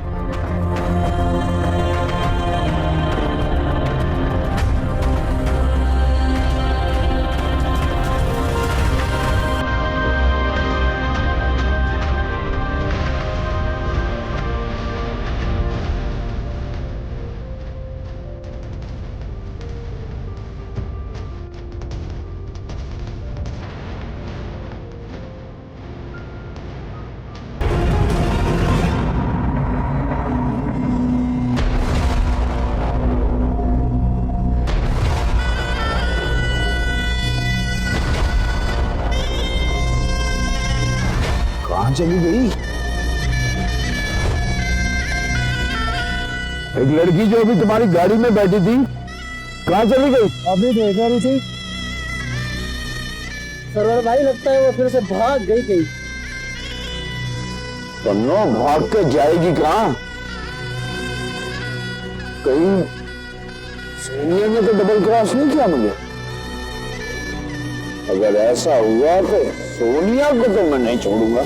कहाँ चली गई? एक लड़की जो अभी तुम्हारी गाड़ी में बैठी थी, कहाँ चली गई? अभी देखा नहीं थी सरवर भाई, लगता है वो फिर से भाग गई कहीं। तन्नो भाग के जाएगी कहाँ? कहीं सोनिया ने तो डबल क्रॉस नहीं किया मुझे? अगर ऐसा हुआ तो सोनिया को तो मैं नहीं छोड़ूंगा।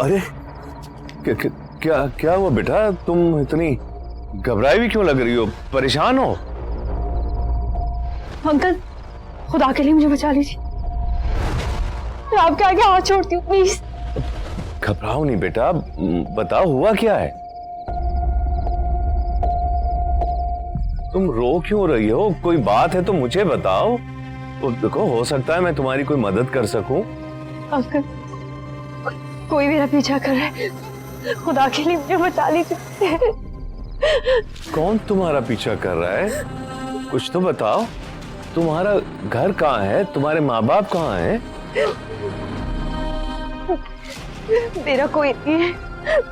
अरे क्या क्या हुआ बेटा, तुम इतनी घबराई हुई क्यों लग रही हो, परेशान हो? अंकल खुदा के लिए मुझे बचा लीजिए, मैं आपके आगे हाथ छोड़ती हूँ प्लीज। घबराओ नहीं बेटा, बताओ हुआ क्या है। तुम रो क्यों रही हो, कोई बात है तो मुझे बताओ। देखो हो सकता है मैं तुम्हारी कोई मदद कर सकूं। अंकल कोई मेरा पीछा कर रहा है, खुदा के लिए मुझे बचा लीजिए। कौन तुम्हारा पीछा कर रहा है, कुछ तो बताओ। तुम्हारा घर कहाँ है, तुम्हारे माँ बाप कहाँ हैं? मेरा कोई नहीं है,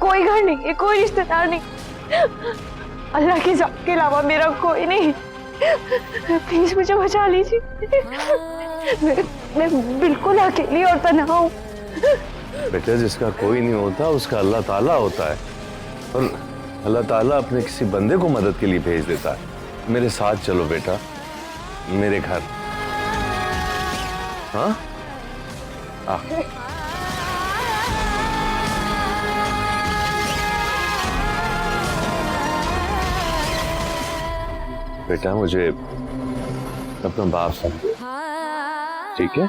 कोई घर नहीं है, कोई रिश्तेदार नहीं, अल्लाह की जात के अलावा मेरा कोई नहीं। प्लीज मुझे बचा लीजिए, मैं बिल्कुल अकेली और तन्हा हूँ। बेटा जिसका कोई नहीं होता उसका अल्लाह ताला होता है, और अल्लाह ताला अपने किसी बंदे को मदद के लिए भेज देता है। मेरे साथ चलो बेटा, मेरे घर। हाँ आ। बेटा मुझे अपना बाप समझो, ठीक है?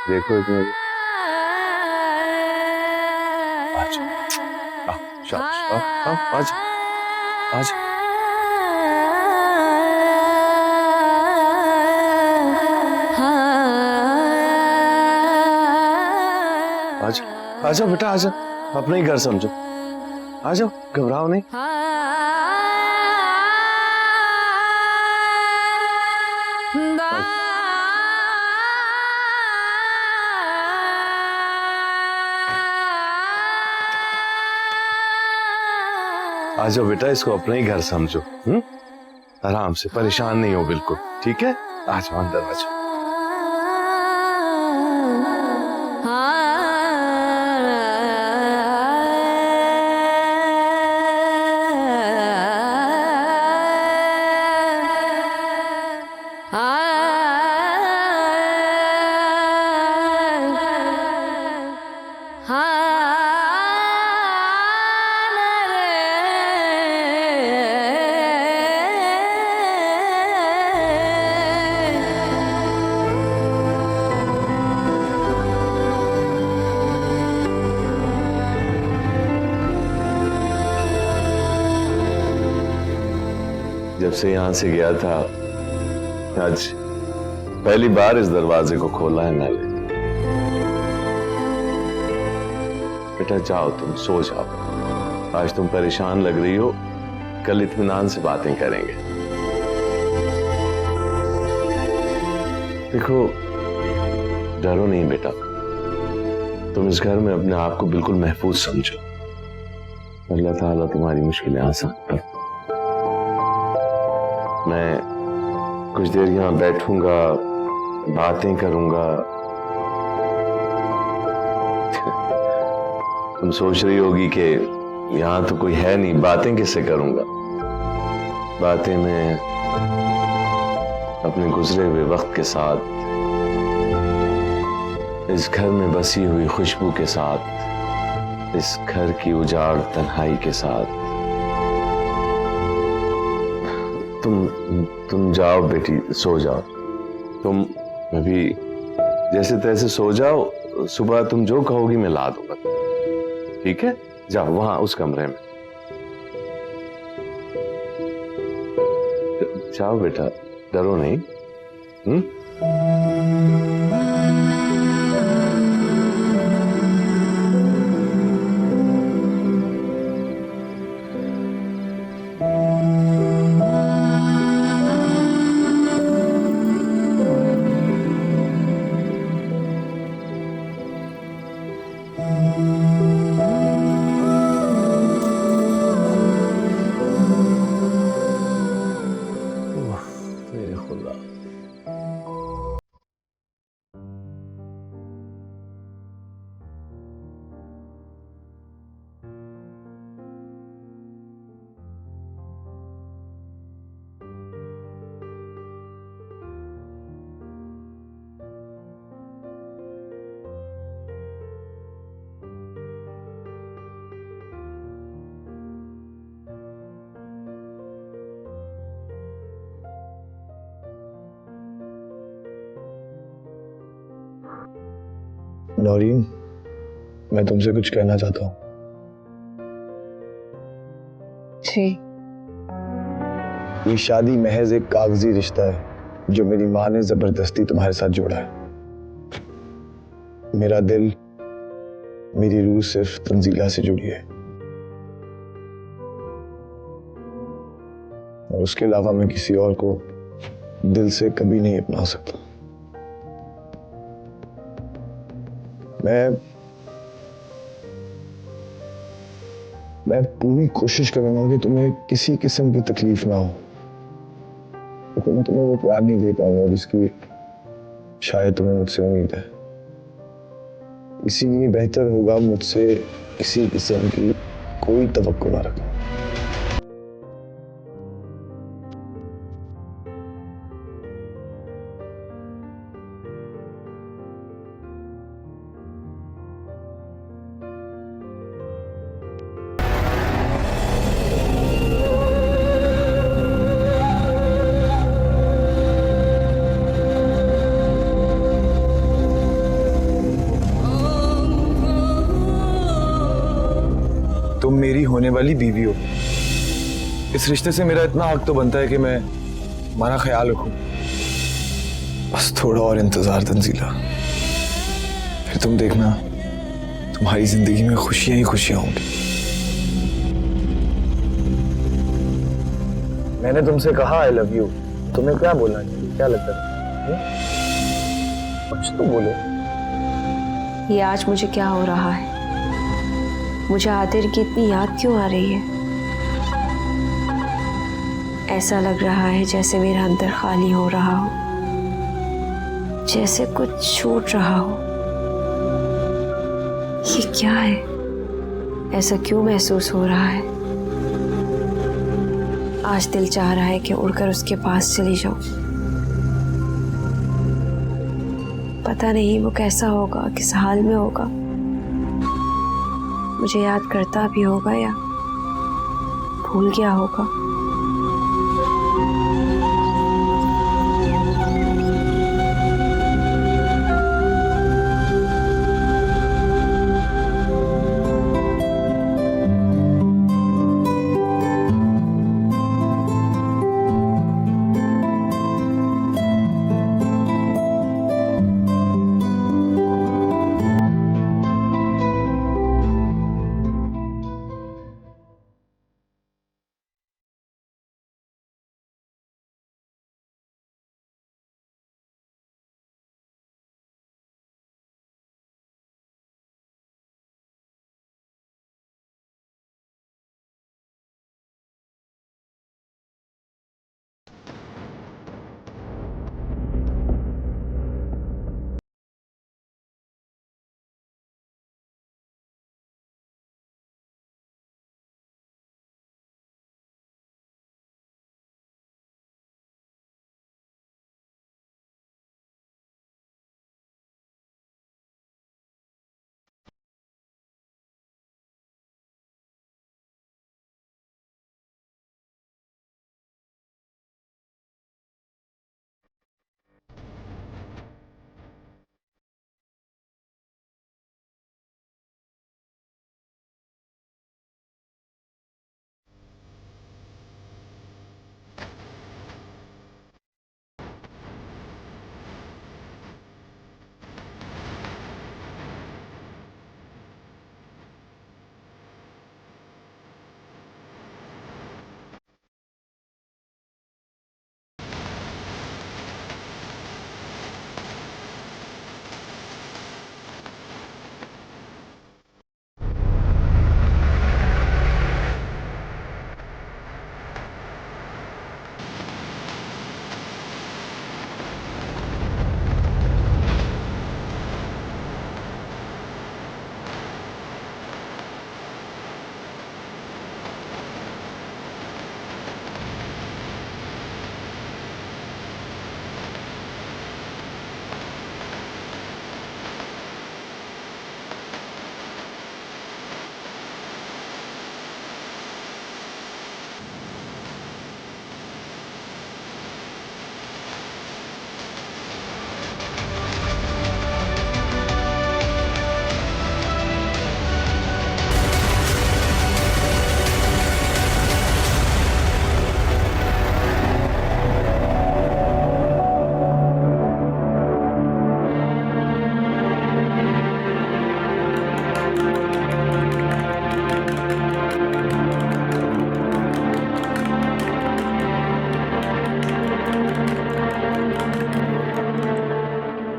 देखो एक मिनट, आजा, आजा, आजा। आजा आजा बेटा, आजा, अपना ही घर समझो, आ जाओ, घबराओ नहीं। आ जाओ बेटा, इसको अपना ही घर समझो। आराम से, परेशान नहीं हो बिल्कुल, ठीक है? आ जाओ अंदर आ जाओ। जब से यहां से गया था, आज पहली बार इस दरवाजे को खोला है मैंने। बेटा जाओ, तुम सो जाओ। आज तुम परेशान लग रही हो, कल इत्मीनान से बातें करेंगे। देखो, डरो नहीं बेटा, तुम इस घर में अपने आप को बिल्कुल महफूज समझो। अल्लाह ताला तुम्हारी मुश्किलें आसान कर। मैं कुछ देर यहां बैठूंगा, बातें करूंगा। तुम सोच रही होगी कि यहां तो कोई है नहीं, बातें किससे करूंगा? बातें मैं अपने गुजरे हुए वक्त के साथ, इस घर में बसी हुई खुशबू के साथ, इस घर की उजाड़ तन्हाई के साथ। तुम जाओ बेटी, सो जाओ। तुम अभी जैसे तैसे सो जाओ, सुबह तुम जो कहोगी मैं ला दूंगा, ठीक है? जाओ वहां उस कमरे में जाओ बेटा, डरो नहीं। नौरीन, मैं तुमसे कुछ कहना चाहता हूँ। जी। ये शादी महज एक कागजी रिश्ता है जो मेरी माँ ने जबरदस्ती तुम्हारे साथ जोड़ा है। मेरा दिल, मेरी रूह सिर्फ तंजीला से जुड़ी है, और उसके अलावा मैं किसी और को दिल से कभी नहीं अपना सकता। मैं पूरी कोशिश करूंगा कि तुम्हें किसी किस्म की तकलीफ ना हो, क्योंकि मैं तुम्हें वो प्यार नहीं दे पाऊंगा जिसकी शायद तुम्हें मुझसे उम्मीद है। इसीलिए बेहतर होगा मुझसे किसी किस्म की कोई तवक्को ना रखना। तुम मेरी होने वाली बीवी हो। इस रिश्ते से मेरा इतना हक तो बनता है कि मैं तुम्हारा ख्याल रखूं। बस थोड़ा और इंतजार तंजीला, फिर तुम देखना तुम्हारी जिंदगी में खुशियां ही खुशियां होंगी। मैंने तुमसे कहा आई लव यू, तुम्हें क्या बोलना चाहिए? क्या लगता है? कुछ तो बोलो। ये आज मुझे क्या हो रहा है? मुझे आदिर की इतनी याद क्यों आ रही है? ऐसा लग रहा है जैसे मेरा अंदर खाली हो रहा हो, जैसे कुछ छूट रहा हो। ये क्या है? ऐसा क्यों महसूस हो रहा है? आज दिल चाह रहा है कि उड़कर उसके पास चली जाऊं। पता नहीं वो कैसा होगा, किस हाल में होगा, मुझे याद करता भी होगा या भूल गया होगा।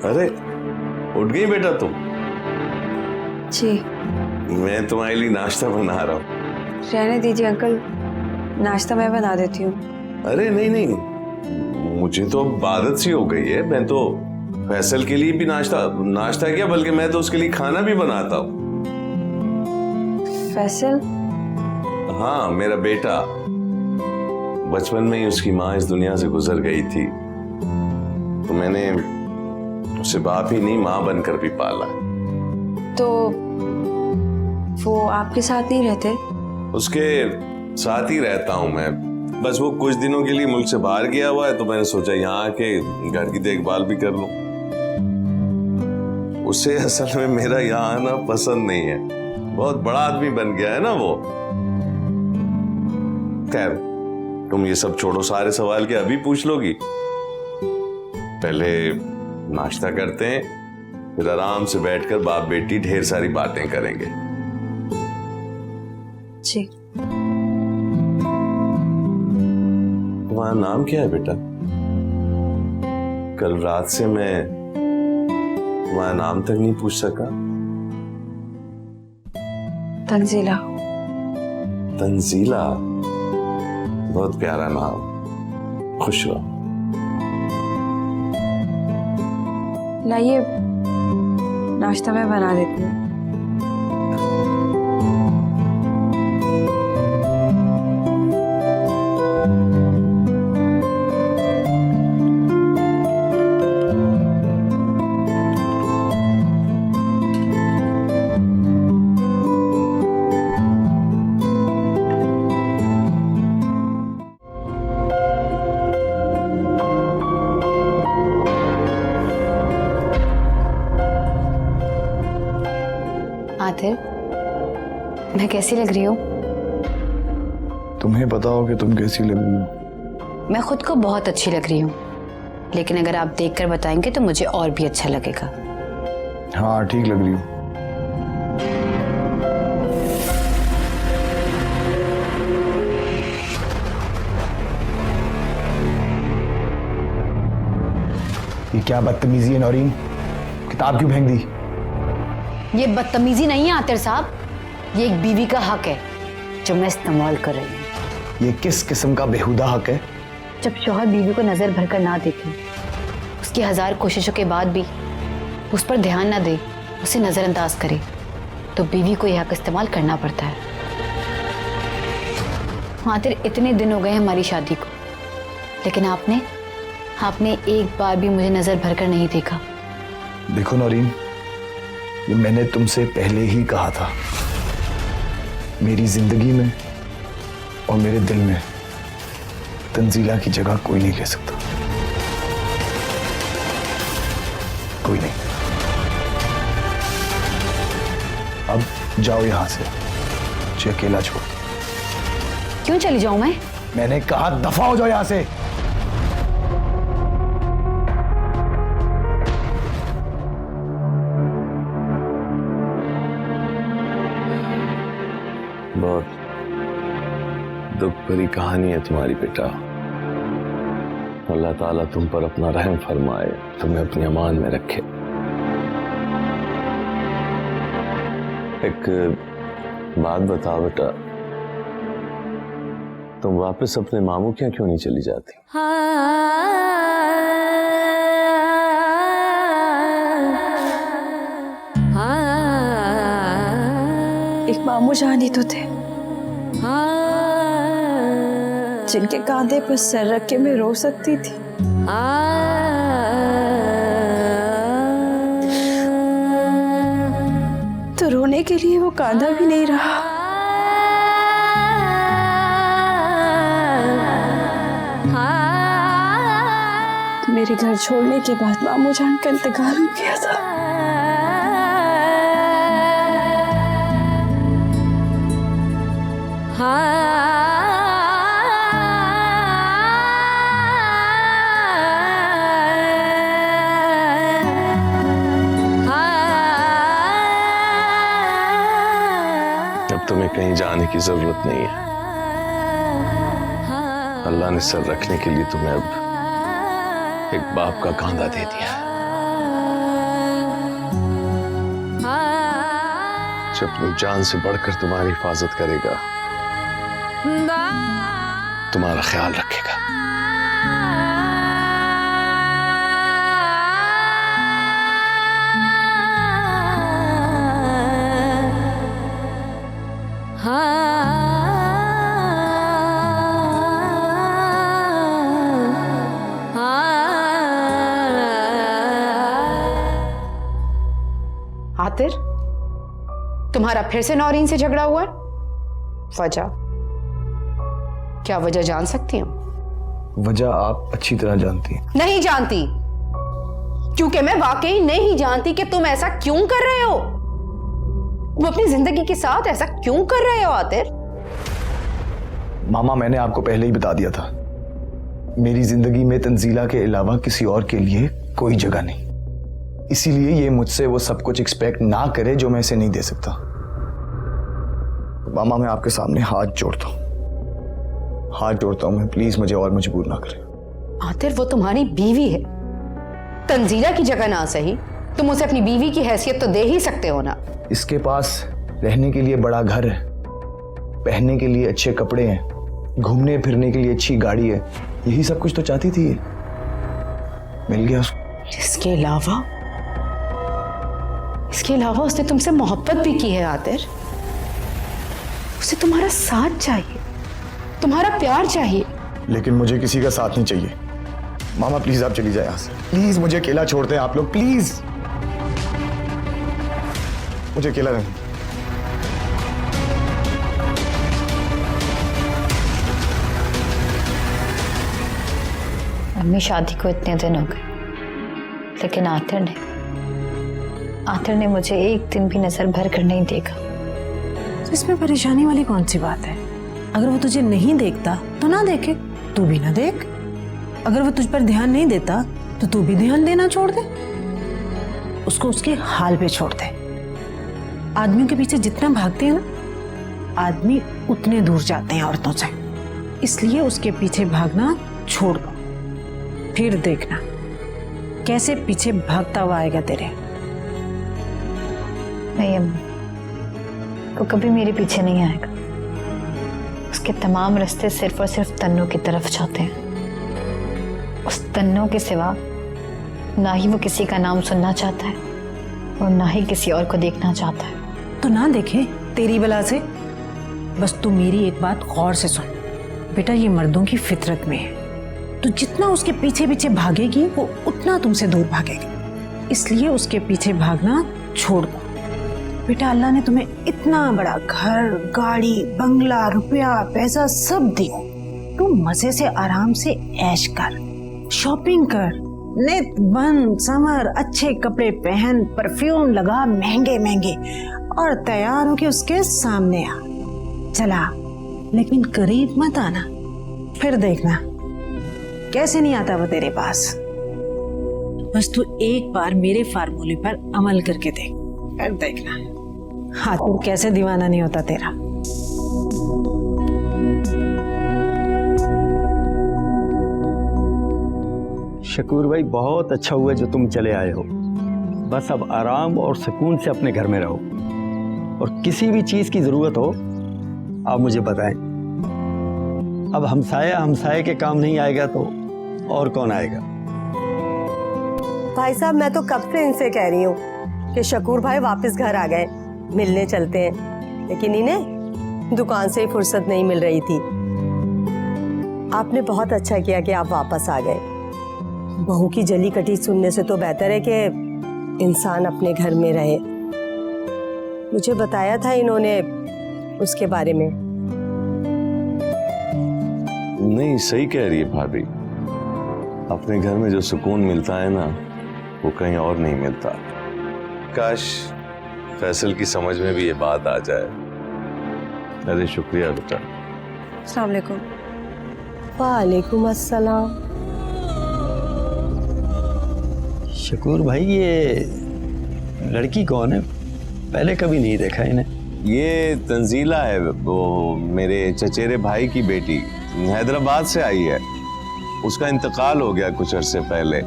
अरे उठ गई बेटा तुम? जी। मैं तुम्हारे लिए नाश्ता बना रहा हूँ। रहने दीजिए अंकल, नाश्ता मैं बना देती हूँ। अरे नहीं नहीं, मुझे तो अब आदत सी हो गई है। मैं तो फैसल के लिए भी नाश्ता क्या, बल्कि मैं तो उसके लिए खाना भी बनाता हूँ। फैसल? हाँ, मेरा बेटा। बचपन में ही उसकी माँ इस दुनिया से गुजर गई थी, तो मैंने उसे बाप ही नहीं माँ बनकर भी पाला। तो वो आपके साथ नहीं रहते? उसके साथ ही रहता हूँ मैं, बस वो कुछ दिनों के लिए मुल्क से बाहर गया हुआ है, तो मैंने सोचा यहाँ आके घर की देखभाल भी कर लूं। उसे असल में मेरा यहाँ आना पसंद नहीं है, बहुत बड़ा आदमी बन गया है ना वो। खैर तुम ये सब छोड़ो, सारे सवाल के अभी पूछ लोगी? पहले नाश्ता करते हैं, फिर आराम से बैठकर बाप बेटी ढेर सारी बातें करेंगे। जी। तुम्हारा नाम क्या है बेटा? कल रात से मैं तुम्हारा नाम तक नहीं पूछ सका। तंजीला। तंजीला, बहुत प्यारा नाम। खुश रहो। लाइए नाश्ता मैं बना देती हूँ। आतिर, मैं कैसी लग रही हूँ? तुम्हें पता हो कि तुम कैसी लग रही हो। मैं खुद को बहुत अच्छी लग रही हूँ, लेकिन अगर आप देखकर बताएंगे तो मुझे और भी अच्छा लगेगा। हाँ ठीक लग रही हो। ये क्या बदतमीजी है नौरीन, किताब क्यों फेंक दी? ये बदतमीजी नहीं है आतिर साहब, ये एक बीवी का हक है जो मैं इस्तेमाल कर रही हूँ। ये किस किस्म का बेहुदा हक है? जब शौहर बीवी को नजर भरकर ना देखे, उसकी 1000 कोशिशों के बाद भी उस पर ध्यान ना दे, उसे नजरअंदाज करे, तो बीवी को यह हक इस्तेमाल करना पड़ता है। आतिर, इतने दिन हो गए हमारी शादी को, लेकिन आपने एक बार भी मुझे नजर भरकर नहीं देखा। देखो नौरीन, ये मैंने तुमसे पहले ही कहा था, मेरी जिंदगी में और मेरे दिल में तंजीला की जगह कोई नहीं ले सकता, कोई नहीं। अब जाओ यहां से, मुझे अकेला छोड़। क्यों चली जाऊं मैं? मैंने कहा दफा हो जाओ यहां से। बहुत दुख भरी कहानी है तुम्हारी बेटा। अल्लाह ताला तुम पर अपना रहम फरमाए, तुम्हें अपनी अमान में रखे। एक बात बताओ बेटा, तुम वापस अपने मामू के यहाँ क्यों नहीं चली जाती? एक मामू जान ही तो थे, जिनके कांधे पर सर रख के मैं रो सकती थी। तो रोने के लिए वो कांधा भी नहीं रहा। मेरे घर छोड़ने के बाद मामू जान का इंतकाल हो गया था। अब तुम्हें कहीं जाने की जरूरत नहीं है। अल्लाह ने सर रखने के लिए तुम्हें अब एक बाप का कांधा दे दिया है। जो अपनी जान से बढ़कर तुम्हारी हिफाजत करेगा, तुम्हारा ख्याल रखेगा। आतिर, तुम्हारा फिर से नौरीन से झगड़ा हुआ? वजह क्या वजह जान सकती हूँ? वजह आप अच्छी तरह जानती हैं। नहीं जानती, क्योंकि मैं वाकई नहीं जानती कि तुम ऐसा क्यों कर रहे हो। वो अपनी जिंदगी के साथ ऐसा क्यों कर रहे हो आतिर? मामा, मैंने आपको पहले ही बता दिया था, मेरी जिंदगी में तंजीला के अलावा किसी और के लिए कोई जगह नहीं। इसीलिए ये मुझसे वो सब कुछ एक्सपेक्ट ना करे जो मैं इसे नहीं दे सकता। मामा, मैं आपके सामने हाथ जोड़ता हूं मैं, प्लीज मुझे और मजबूर ना करें। आतिर, वो तुम्हारी बीवी है, तंजीला की जगह ना सही, तुम उसे अपनी बीवी की हैसियत तो दे ही सकते हो ना। इसके पास रहने के लिए बड़ा घर है, पहनने के लिए अच्छे कपड़े हैं, घूमने फिरने के लिए अच्छी गाड़ी है, यही सब कुछ तो चाहती थी ये। मिल गया उसको। इसके अलावा उसने तुमसे मोहब्बत भी की है आतिर। उसे तुम्हारा साथ चाहिए, तुम्हारा प्यार चाहिए। लेकिन मुझे किसी का साथ नहीं चाहिए। मामा प्लीज आप चली जाए यहाँ से, प्लीज मुझे अकेला छोड़ दें आप लोग, प्लीज मुझे अकेला रहने। अम्मी शादी को इतने दिन हो गए, लेकिन आतिर ने मुझे एक दिन भी नजर भर कर नहीं देखा। तो इसमें परेशानी वाली कौन सी बात है? अगर वो तुझे नहीं देखता तो ना देखे, तू भी ना देख। अगर वो तुझ पर ध्यान नहीं देता तो तू भी ध्यान देना छोड़ दे, उसको उसके हाल पे छोड़ दे। आदमियों के पीछे जितना भागते हैं ना, आदमी उतने दूर जाते हैं औरतों से। इसलिए उसके पीछे भागना छोड़ दो, फिर देखना कैसे पीछे भागता हुआ आएगा तेरे। नहीं अम्मी, वो कभी मेरे पीछे नहीं आएगा। उसके तमाम रास्ते सिर्फ और सिर्फ तन्नू की तरफ जाते हैं। उस तन्नू के सिवा ना ही वो किसी का नाम सुनना चाहता है और ना ही किसी और को देखना चाहता है। तो ना देखे तेरी बला से। बस तू मेरी एक बात गौर से सुन बेटा, ये मर्दों की फितरत में है। तू जितना उसके पीछे पीछे भागेगी वो उतना तुमसे दूर भागेगी। इसलिए उसके पीछे भागना छोड़ दो बेटा। अल्लाह ने तुम्हें इतना बड़ा घर, गाड़ी, बंगला, रुपया, पैसा सब दिया। तू मजे से आराम से ऐश कर, शॉपिंग कर, नित बन समर, अच्छे कपड़े पहन, परफ्यूम लगा महंगे महंगे, और तैयार होके उसके सामने आ। चला, लेकिन करीब मत आना, फिर देखना कैसे नहीं आता वो तेरे पास। बस तू एक बार मेरे फार्मूले पर अमल करके देख, फिर देखना हाँ तू कैसे दीवाना नहीं होता तेरा। शकूर भाई, बहुत अच्छा हुआ जो तुम चले आए हो। बस अब आराम और सुकून से अपने घर में रहो, और किसी भी चीज की जरूरत हो आप मुझे बताएं। अब हमसाये के काम नहीं आएगा तो और कौन आएगा? भाई साहब, मैं तो कब से इनसे कह रही हूँ कि शकूर भाई वापस घर आ गए, मिलने चलते हैं, लेकिन इन्हें दुकान से ही फुर्सत नहीं मिल रही थी। आपने बहुत अच्छा किया कि आप वापस आ गए। बहू की जली कटी सुनने से तो बेहतर है कि इंसान अपने घर में रहे। मुझे बताया था इन्होंने उसके बारे में। नहीं, सही कह रही है भाभी। अपने घर में जो सुकून मिलता है ना, वो कहीं और नहीं मिलता। काश फैसल की समझ में भी ये बात आ जाए। अरे शुक्रिया बेटा। अस्सलाम वालेकुम। वालेकुम अस्सलाम। शकूर भाई, ये लड़की कौन है? पहले कभी नहीं देखा इन्हें। ये तंजीला है, वो मेरे चचेरे भाई की बेटी, हैदराबाद से आई है। उसका इंतकाल हो गया कुछ अरसे पहले,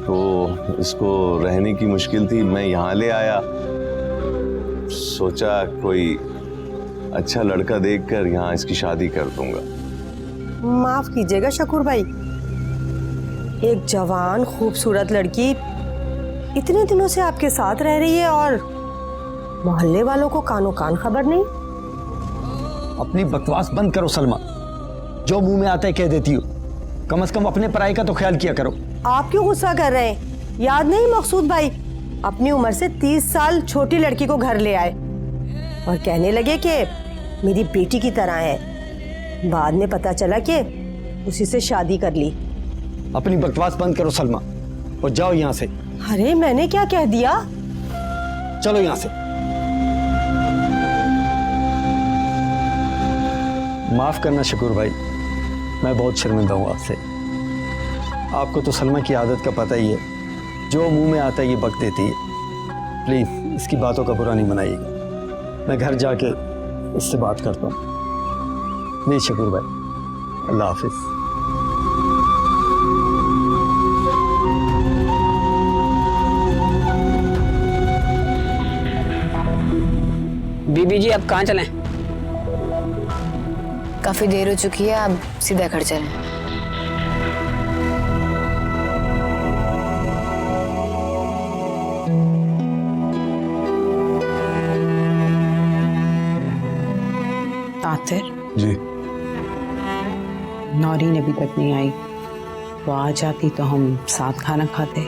तो इसको रहने की मुश्किल थी, मैं यहाँ ले आया। सोचा कोई अच्छा लड़का देखकर यहाँ इसकी शादी कर दूंगा। माफ कीजिएगा शकूर भाई, एक जवान खूबसूरत लड़की इतने दिनों से आपके साथ रह रही है और मोहल्ले वालों को कानो कान खबर नहीं। अपनी बकवास बंद करो सलमा, जो मुंह में आता है कह देती हो। कम से कम अपने पराई का तो ख्याल किया करो। आप क्यों गुस्सा कर रहे हैं? याद नहीं मकसूद भाई अपनी उम्र से 30 साल छोटी लड़की को घर ले आए और कहने लगे कि मेरी बेटी की तरह है। बाद में पता चला कि उसी से शादी कर ली। अपनी बकवास बंद करो सलमा और जाओ यहाँ से। अरे मैंने क्या कह दिया? चलो यहाँ से। माफ करना शकूर भाई, मैं बहुत शर्मिंदा हूँ आपसे। आपको तो सलमा की आदत का पता ही है, जो मुंह में आता है ये बक देती है। प्लीज इसकी बातों का बुरा नहीं मनाइएगा। मैं घर जाके इससे बात करता हूँ। नहीं शकूर भाई, अल्लाह हाफिज। बीबी जी अब कहाँ चलें? काफी देर हो चुकी है, आप सीधा घर चलें। तातिर, जी। नौरीन अभी तक नहीं आई, वो आ जाती तो हम साथ खाना खाते।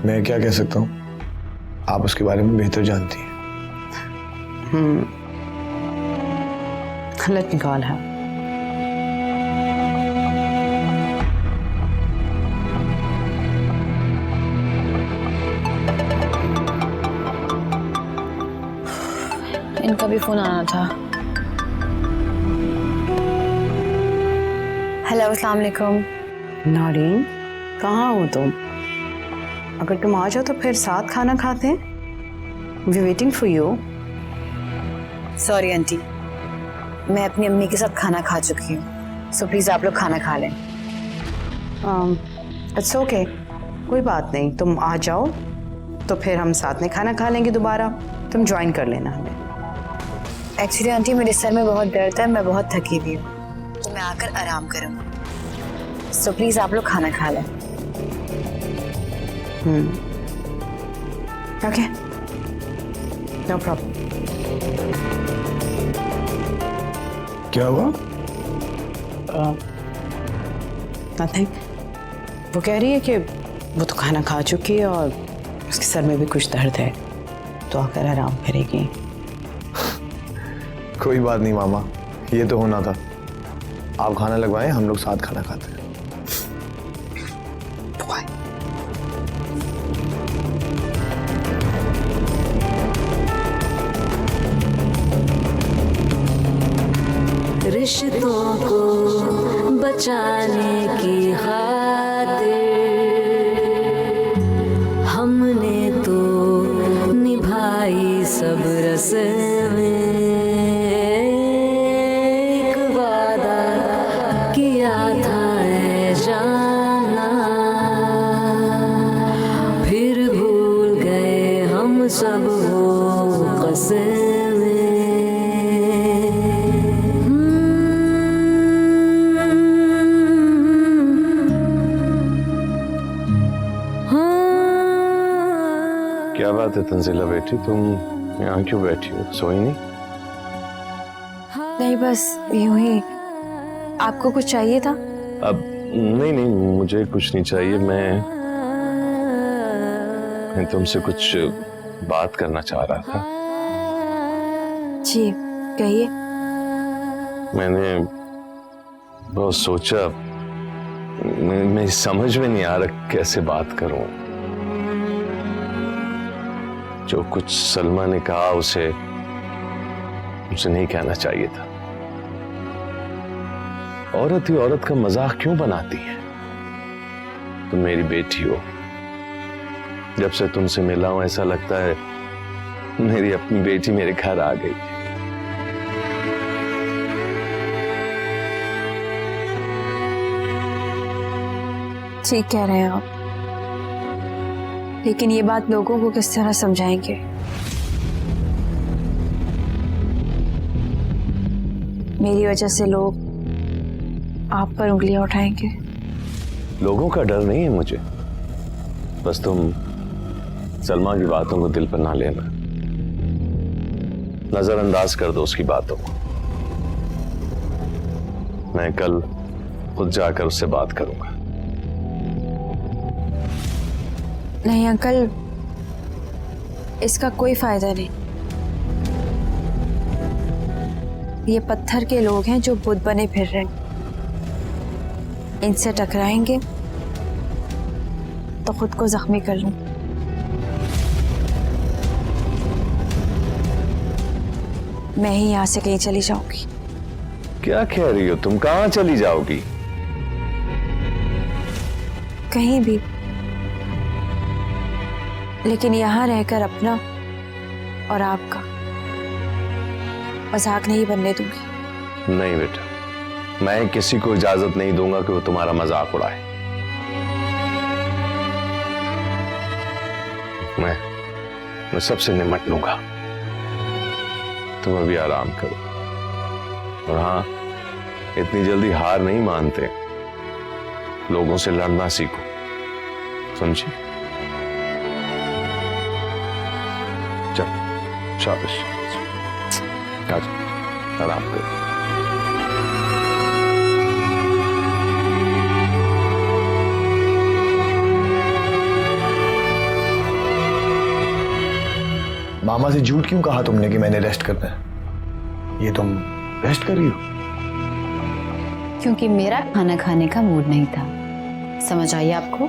मैं क्या कह सकता हूँ, आप उसके बारे में बेहतर जानती हैं। Let me call her. इनका भी फोन आना था। हेलो, अस्सलाम वालेकुम। नौरीन, कहाँ हो तुम? अगर तुम आ जाओ तो फिर साथ खाना खाते हैं। We waiting for you. Sorry aunty, मैं अपनी अम्मी के साथ खाना खा चुकी हूँ, सो प्लीज आप लोग खाना खा लें। इट्स ओके, कोई बात नहीं, तुम आ जाओ तो फिर हम साथ में खाना खा लेंगे दोबारा। तुम ज्वाइन कर लेना हमें। एक्चुअली आंटी मेरे सर में बहुत दर्द है, मैं बहुत थकी हुई हूँ, तो मैं आकर आराम करूँगी। सो प्लीज आप लोग खाना खा लें। Okay, no problem. क्या हुआ? नथिंग। वो कह रही है कि वो तो खाना खा चुकी है और उसके सर में भी कुछ दर्द है, तो आकर आराम करेगी। कोई बात नहीं मामा, ये तो होना था। आप खाना लगवाएं, हम लोग साथ खाना खाते हैं। रिश्तों को बचाने की खातिर हमने तो निभाई सब रस्में, एक वादा किया था ऐ जाना, फिर भूल गए हम सब वो कसमें। क्या बात है तंजीला बेटी, तुम यहाँ क्यों बैठी हो? सोई नहीं? नहीं, बस यूं ही। आपको कुछ चाहिए था? अब नहीं नहीं, मुझे कुछ नहीं चाहिए। मैं तुमसे कुछ बात करना चाह रहा था। जी कहिए। मैंने बहुत सोचा, मैं समझ में नहीं आ रहा कैसे बात करूं। जो कुछ सलमा ने कहा उसे नहीं कहना चाहिए था। औरत ही औरत का मजाक क्यों बनाती है? तुम मेरी बेटी हो, जब से तुमसे मिला हूं ऐसा लगता है मेरी अपनी बेटी मेरे घर आ गई। ठीक कह रहे हैं आप, लेकिन ये बात लोगों को किस तरह समझाएंगे? मेरी वजह से लोग आप पर उंगलियां उठाएंगे। लोगों का डर नहीं है मुझे, बस तुम सलमा की बातों को दिल पर ना लेना, नजरअंदाज कर दो उसकी बातों को। मैं कल खुद जाकर उससे बात करूंगा। नहीं अंकल, इसका कोई फायदा नहीं। ये पत्थर के लोग हैं जो बुत बने फिर रहे हैं। इनसे टकराएंगे तो खुद को जख्मी कर लूं। मैं ही यहां से कहीं चली जाऊंगी। क्या कह रही हो तुम? कहां चली जाओगी? कहीं भी, लेकिन यहां रहकर अपना और आपका मजाक नहीं बनने दूंगी। नहीं बेटा, मैं किसी को इजाजत नहीं दूंगा कि वो तुम्हारा मजाक उड़ाए। मैं सबसे निमट लूंगा। तुम अभी आराम करो, और हाँ, इतनी जल्दी हार नहीं मानते, लोगों से लड़ना सीखो, समझी? चल शाबाश, आराम करो। मामा से झूठ क्यों कहा तुमने कि मैंने रेस्ट करना है? ये तुम रेस्ट कर रही हो? क्योंकि मेरा खाना खाने का मूड नहीं था। समझ आई आपको?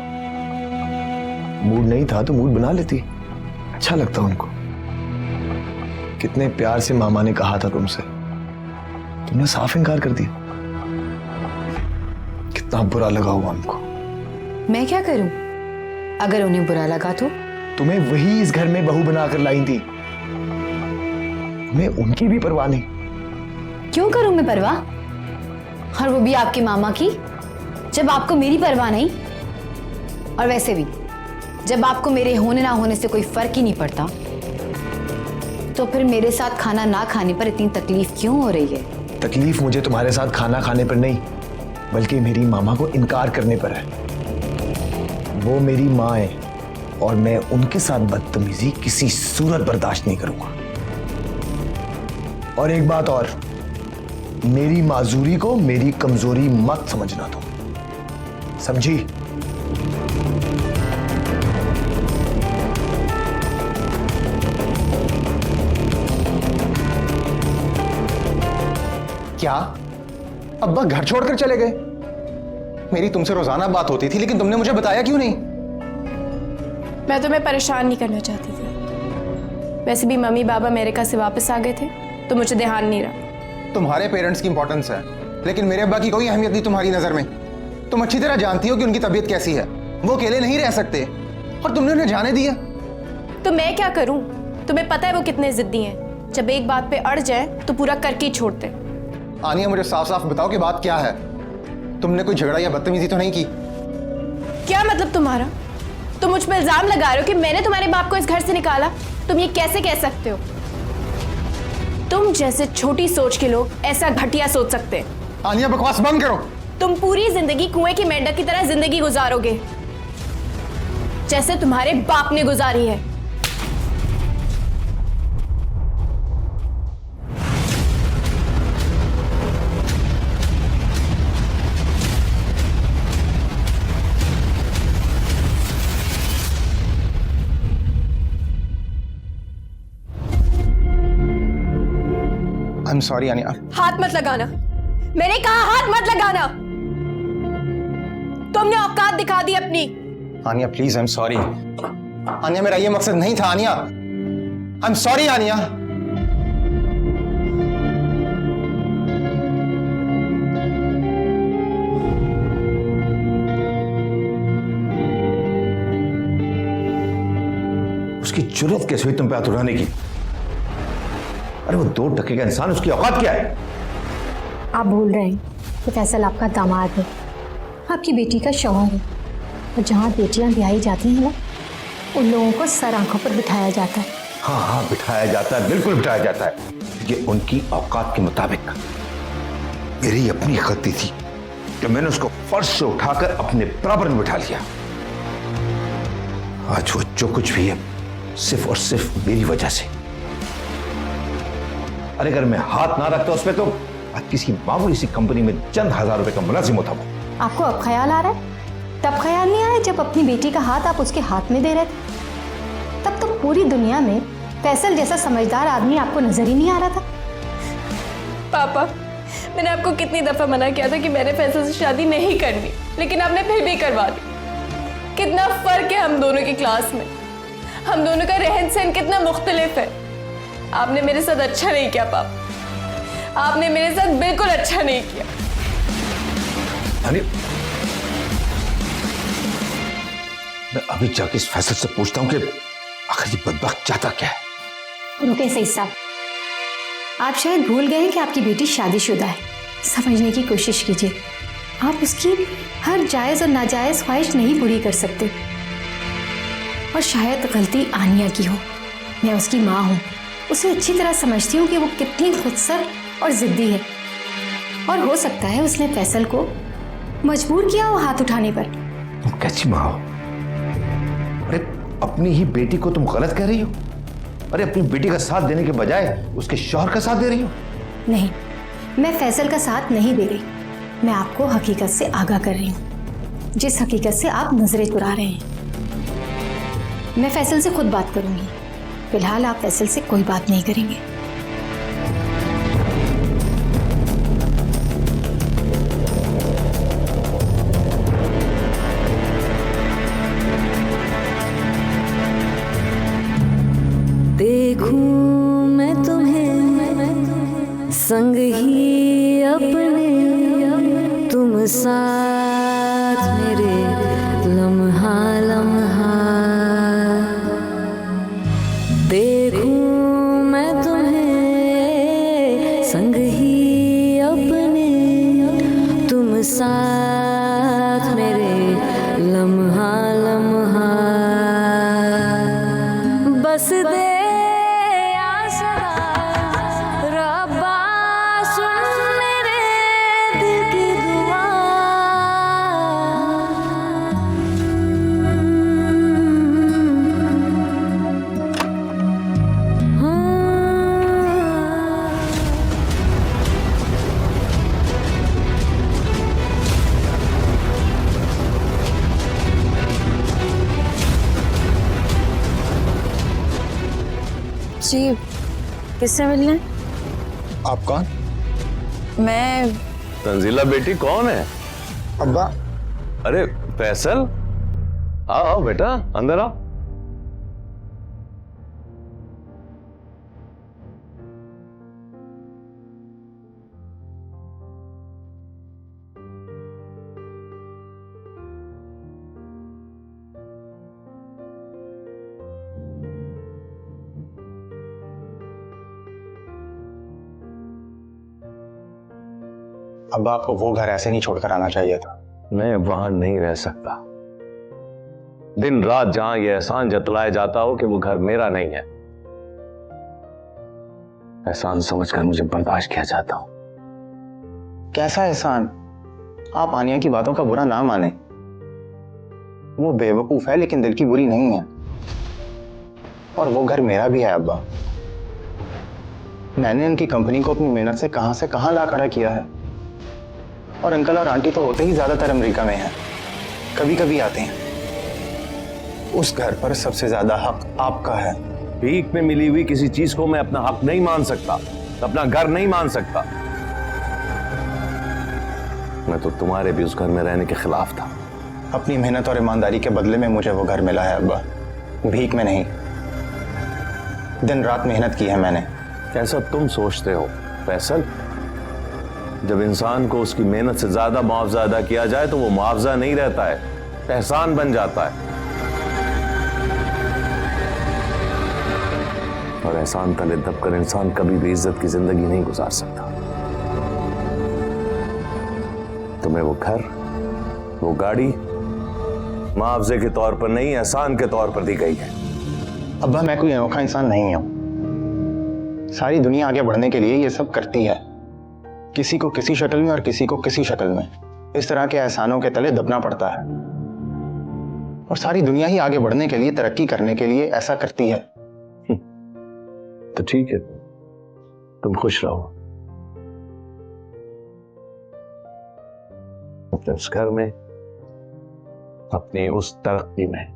मूड नहीं था तो मूड बना लेती, अच्छा लगता उनको। कितने प्यार से मामा ने कहा था तुमसे, तुमने साफ इनकार कर दिया। कितना बुरा लगा हुआ उनको। मैं क्या करूं? अगर उन्हें बुरा लगा तो? तुम्हें वही इस घर में बहू बनाकर लाई थी, तुम्हें उनकी भी परवाह नहीं। क्यों करूं मैं परवाह? और वो भी आपके मामा की, जब आपको मेरी परवाह नहीं। और वैसे भी जब आपको मेरे होने ना होने से कोई फर्क ही नहीं पड़ता, तो फिर मेरे साथ खाना ना खाने पर इतनी तकलीफ क्यों हो रही है? तकलीफ मुझे तुम्हारे साथ खाना खाने पर नहीं, बल्कि मेरी मामा को इनकार करने पर है। वो मेरी माँ है और मैं उनके साथ बदतमीजी किसी सूरत बर्दाश्त नहीं करूंगा। और एक बात और, मेरी माजूरी को मेरी कमजोरी मत समझना तुम, समझी? क्या अब्बा घर छोड़कर चले गए? मेरी तुमसे रोजाना बात होती थी, लेकिन तुमने मुझे बताया क्यों नहीं? मैं तुम्हें परेशान नहीं करना चाहती थी। वैसे भी मम्मी पापा अमेरिका से वापस आ गए थे तो मुझे ध्यान नहीं रहा। तुम्हारे पेरेंट्स की इंपॉर्टेंस है, लेकिन मेरे अब्बा की कोई अहमियत नहीं तुम्हारी नजर में। तुम अच्छी तरह जानती हो कि उनकी तबीयत कैसी है, वो अकेले नहीं रह सकते, और तुमने उन्हें जाने दिया। तो मैं क्या करूं? तुम्हें पता है वो कितने जिद्दी हैं। जब एक बात पे अड़ जाए तो पूरा करके ही छोड़ते। आनिया, मुझे साफ साफ बताओ कि बात क्या है। तुमने कोई झगड़ा या बदतमीजी तो नहीं की? क्या मतलब तुम्हारा? तुम मुझ पर इल्जाम लगा रहे हो कि मैंने तुम्हारे बाप को इस घर से निकाला? तुम ये कैसे कह सकते हो? तुम जैसे छोटी सोच के लोग ऐसा घटिया सोच सकते हैं? आनिया, बकवास बंद करो। तुम पूरी जिंदगी कुएं की मेंढक की तरह जिंदगी गुजारोगे, जैसे तुम्हारे बाप ने गुजारी है। I'm sorry, आनिया। हाथ मत लगाना, मैंने कहा हाथ मत लगाना। तुमने औकात दिखा दी अपनी। आनिया प्लीज, I'm sorry। आनिया, मेरा ये मकसद नहीं था आनिया। I'm sorry आनिया। उसकी जुर्रत कैसे हुई तुम पे हाथ उठाने की? अरे वो 2 टके का इंसान, उसकी औकात क्या है? आप भूल रहे हैं कि फैसल आपका दामाद है, आपकी बेटी का शौहर है। और जहाँ बेटियां ब्याही जाती हैं ना, उन लोगों को सर आंखों पर बिठाया जाता है। हाँ हाँ, बिठाया जाता है, बिल्कुल बिठाया जाता है। ये उनकी औकात के मुताबिक। मेरी अपनी गलती थी कि मैंने उसको फर्श से उठाकर अपने बराबर में बिठा लिया। आज वो जो कुछ भी है सिर्फ और सिर्फ मेरी वजह से। अरे अगर मैं हाथ ना रखता उस पे तो आज किसी मामूली सी कंपनी में चंद हजार रुपए का मुलाजिम होता वो। आपको अब ख्याल आ रहा है? तब ख्याल नहीं आया जब अपनी बेटी का हाथ आप उसके हाथ में दे रहे थे। तब तो पूरी दुनिया में फैसल जैसा समझदार आदमी आपको नजर ही नहीं आ रहा था। पापा, मैंने आपको कितनी दफा मना किया था कि मैंने फैसल से शादी नहीं करनी, लेकिन आपने फिर भी करवा दी। कितना फर्क है हम दोनों की क्लास में, हम दोनों का रहन सहन कितना मुख्तलिफ है। आपने मेरे साथ अच्छा नहीं किया पापा, आपने मेरे साथ बिल्कुल अच्छा नहीं किया। अरे मैं अभी जाके इस फैसल से पूछता हूँ कि आखिर ये बदबख्त चाहता क्या है। रुके सही साहब, आप शायद भूल गए हैं कि आपकी बेटी शादीशुदा है। समझने की कोशिश कीजिए, आप उसकी हर जायज और नाजायज ख्वाहिश नहीं पूरी कर सकते। और शायद गलती आनिया की हो। मैं उसकी माँ हूँ, उसे अच्छी तरह समझती हूँ कि वो कितनी खुदसर और जिद्दी है। और हो सकता है उसने फैसल को मजबूर किया हो हाथ उठाने पर। तुम कैसी माँ हो? अरे अपनी ही बेटी को तुम गलत कह रही हो। अरे अपनी बेटी का साथ देने के बजाय उसके शौहर का साथ दे रही हो। नहीं, मैं फैसल का साथ नहीं दे रही, मैं आपको हकीकत से आगाह कर रही हूँ, जिस हकीकत से आप नजरें चुरा रहे हैं। मैं फैसल से खुद बात करूंगी, फिलहाल आप फैसल से कोई बात नहीं करेंगे। देखूं मैं तुम्हें संग ही अपने, तुम साथ मेरे लम्हा लम्हा। देखूं मैं तुम्हें संग ही अपने, तुम साथ मेरे लम्हा लम्हा। बस दे जी, किससे मिलना है? आप कौन? मैं तंजीला बेटी कौन है? अब्बा। अरे फैसल, आओ आओ बेटा, अंदर आओ। अब्बा आपको वो घर ऐसे नहीं छोड़कर आना चाहिए था। मैं वहां नहीं रह सकता। दिन रात जहां यह एहसान जतलाया जाता हो कि वो घर मेरा नहीं है, एहसान समझकर मुझे बर्दाश्त किया जाता हूं। कैसा एहसान? आप आनिया की बातों का बुरा ना माने। वो बेवकूफ है लेकिन दिल की बुरी नहीं है। और वो घर मेरा भी है अब्बा। मैंने उनकी कंपनी को अपनी मेहनत से कहां ला खड़ा किया है। और अंकल और आंटी तो होते ही ज्यादातर अमेरिका में हैं, कभी कभी आते हैं। उस घर पर सबसे ज्यादा हक आपका है। भीख में मिली हुई किसी चीज को मैं अपना हक नहीं मान सकता, अपना घर नहीं मान सकता। मैं तो तुम्हारे भी उस घर में रहने के खिलाफ था। अपनी मेहनत और ईमानदारी के बदले में मुझे वो घर मिला है अब्बा, भीख में नहीं। दिन रात मेहनत की है मैंने। ऐसा तुम सोचते हो फैसल? जब इंसान को उसकी मेहनत से ज्यादा मुआवजा अदा किया जाए तो वो मुआवजा नहीं रहता है, एहसान बन जाता है। और एहसान तले दबकर इंसान कभी भी इज्जत की जिंदगी नहीं गुजार सकता। तुम्हें वो घर, वो गाड़ी मुआवजे के तौर पर नहीं, एहसान के तौर पर दी गई है। अब्बा मैं कोई अनोखा इंसान नहीं हूं। सारी दुनिया आगे बढ़ने के लिए ये सब करती है, किसी को किसी शक्ल में और किसी को किसी शक्ल में। इस तरह के एहसानों के तले दबना पड़ता है। और सारी दुनिया ही आगे बढ़ने के लिए, तरक्की करने के लिए ऐसा करती है। तो ठीक है, तुम खुश रहो अपने उस घर में, अपनी उस तरक्की में।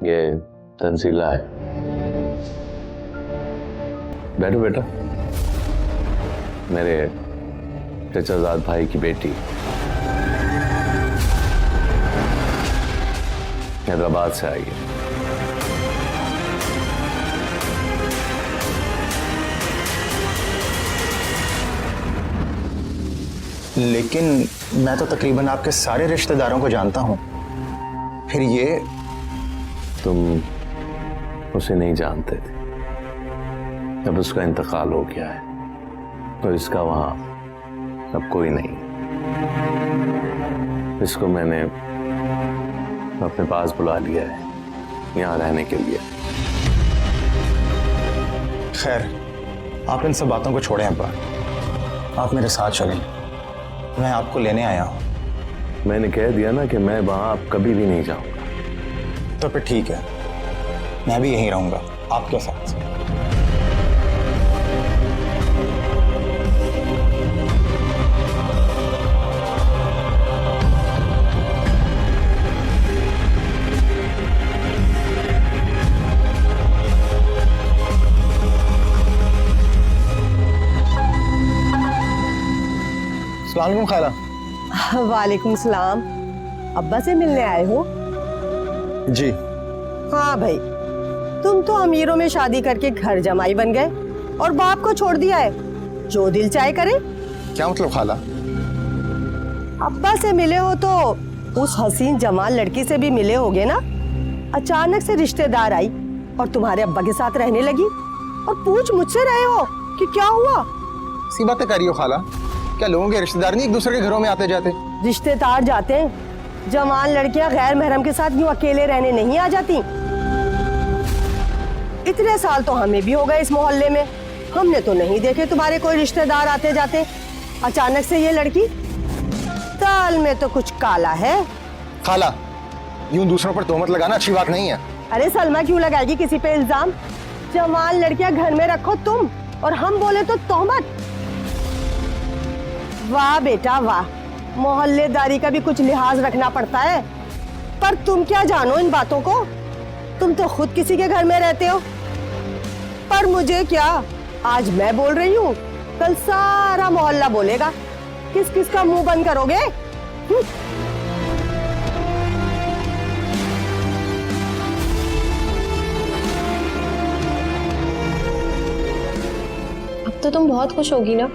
ये तंजीला है। बैठो बेटा, मेरे चचाजाद भाई की बेटी, हैदराबाद से आई है। लेकिन मैं तो तकरीबन आपके सारे रिश्तेदारों को जानता हूं। फिर ये तुम उसे नहीं जानते थे, अब उसका इंतकाल हो गया है तो इसका वहां अब कोई नहीं। इसको मैंने अपने पास बुला लिया है यहाँ रहने के लिए। खैर, आप इन सब बातों को छोड़ें अब्बा, आप मेरे साथ चलें, मैं आपको लेने आया हूँ। मैंने कह दिया ना कि मैं वहां अब कभी भी नहीं जाऊंगा। तो फिर ठीक है, मैं भी यहीं रहूंगा आपके साथ। अस्सलाम वालेकुम खाला। वालेकुम सलाम। अब्बा से मिलने आए हो? जी हाँ भाई, तुम तो अमीरों में शादी करके घर जमाई बन गए और बाप को छोड़ दिया है, जो दिल चाहे करे। क्या मतलब खाला? अब्बा से मिले हो तो उस हसीन जमाल लड़की से भी मिले होगे ना? अचानक से रिश्तेदार आई और तुम्हारे अब्बा के साथ रहने लगी और पूछ मुझसे रहे हो कि क्या हुआ? सी बातें करियो खाला, क्या लोगों के रिश्तेदार नहीं एक दूसरे के घरों में आते जाते? रिश्तेदार जाते हैं, जवान लड़कियां गैर महरम के साथ यूं अकेले रहने नहीं आ जाती। इतने साल तो हमें भी हो गए इस मोहल्ले में, हमने तो नहीं देखे तुम्हारे कोई रिश्तेदार आते जाते। अचानक से ये लड़की, दाल में तो कुछ काला है। खाला, यूं दूसरों पर तोहमत लगाना अच्छी बात नहीं है। अरे सलमा क्यों लगाएगी किसी पे इल्जाम? जवान लड़कियां घर में रखो तुम और हम बोले तो तोहमत। वाह बेटा वाह, मोहल्लेदारी का भी कुछ लिहाज रखना पड़ता है। पर तुम क्या जानो इन बातों को, तुम तो खुद किसी के घर में रहते हो। पर मुझे क्या, आज मैं बोल रही हूँ, कल सारा मोहल्ला बोलेगा। किस किस का मुंह बंद करोगे? अब तो तुम बहुत खुश होगी ना?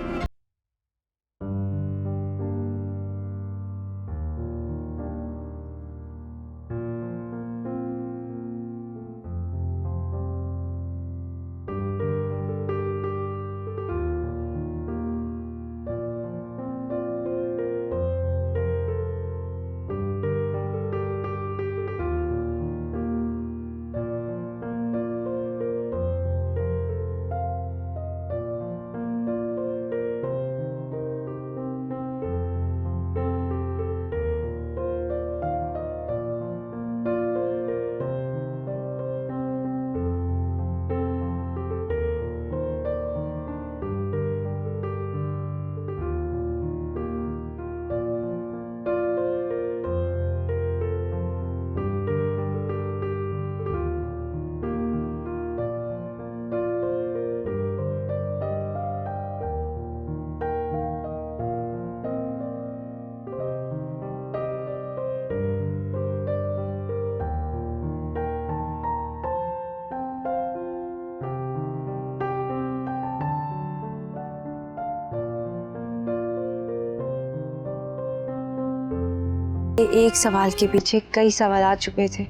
एक सवाल के पीछे कई सवाल आ चुके थे।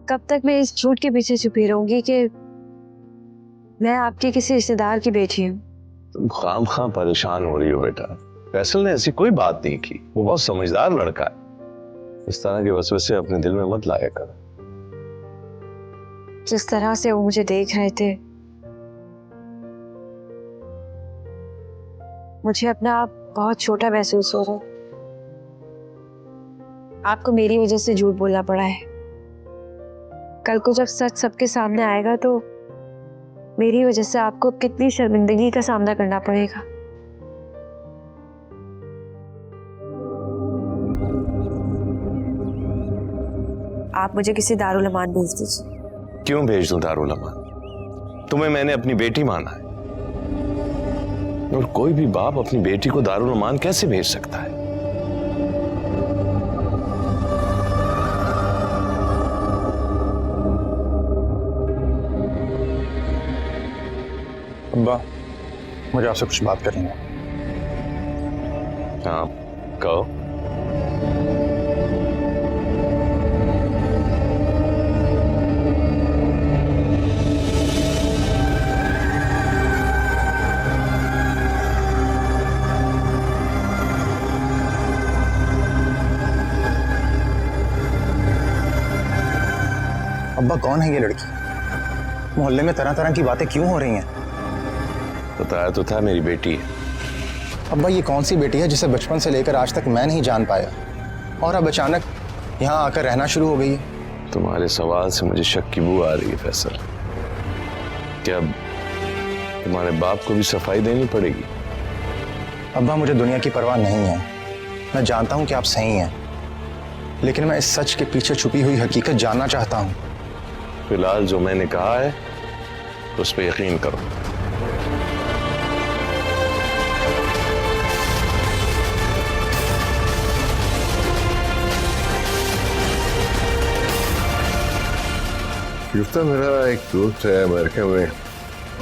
कब तक मैं इस झूठ के पीछे छुपी रहूंगी कि मैं आपके किसी रिश्तेदार की बेटी हूँ? तुम खाम परेशान हो रही हो बेटा। फैसल ने ऐसी कोई बात नहीं की, वो बहुत समझदार लड़का है। इस तरह के वसवसे अपने दिल में मत लाया कर। जिस तरह से वो मुझे देख रहे थे, मुझे अपना आप बहुत छोटा महसूस हो रहा। आपको मेरी वजह से झूठ बोलना पड़ा है। कल को जब सच सबके सामने आएगा तो मेरी वजह से आपको कितनी शर्मिंदगी का सामना करना पड़ेगा। आप मुझे किसी दारुल अमान भेज दीजिए। क्यों भेज दूं दारुल अमान? तुम्हें मैंने अपनी बेटी माना है और कोई भी बाप अपनी बेटी को दारुल अमान कैसे भेज सकता है? अब्बा, मुझे आपसे कुछ बात करनी है। हाँ, कहो। अब्बा कौन है ये लड़की? मोहल्ले में तरह तरह की बातें क्यों हो रही हैं? बताया तो था मेरी बेटी है। अब्बा ये कौन सी बेटी है जिसे बचपन से लेकर आज तक मैं नहीं जान पाया और अब अचानक यहाँ आकर रहना शुरू हो गई है? तुम्हारे सवाल से मुझे शक की बू आ रही है फैसल। क्या अब तुम्हारे बाप को भी सफाई देनी पड़ेगी? अब्बा मुझे दुनिया की परवाह नहीं है। मैं जानता हूँ कि आप सही हैं, लेकिन मैं इस सच के पीछे छुपी हुई हकीकत जानना चाहता हूँ। फिलहाल जो मैंने कहा है उस पर यकीन करो। युफ्ता, मेरा एक दोस्त है अमेरिका में,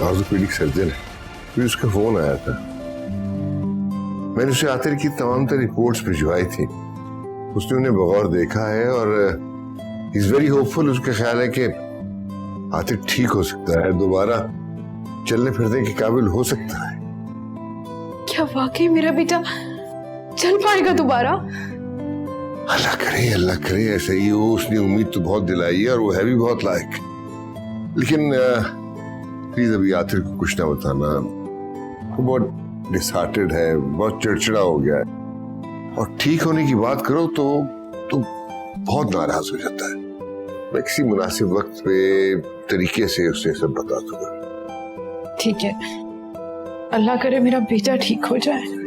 ऑर्थोपेडिक सर्जन है। फिर उसका फोन आया था। मैंने उसे आतिर की तमाम तरह रिपोर्ट्स भिजवाई थी। उसने उन्हें बगौर देखा है और इज वेरी होपफुल। उसका ख्याल है कि आतिर ठीक हो सकता है, दोबारा चलने फिरने के काबिल हो सकता है। क्या वाकई मेरा बेटा चल पाएगा दोबारा? अल्लाह करे ऐसे ही हो। उसने उम्मीद तो बहुत दिलाई है और वो है भी बहुत लायक। लेकिन प्लीज अभी आतिर को कुछ ना बताना। वो बहुत डिसहार्टेड है, बहुत चिड़चिड़ा हो गया है और ठीक होने की बात करो तो बहुत नाराज हो जाता है। मैं किसी मुनासिब वक्त पे तरीके से उसे सब बता दूंगा। ठीक है, अल्लाह करे मेरा बेटा ठीक हो जाए।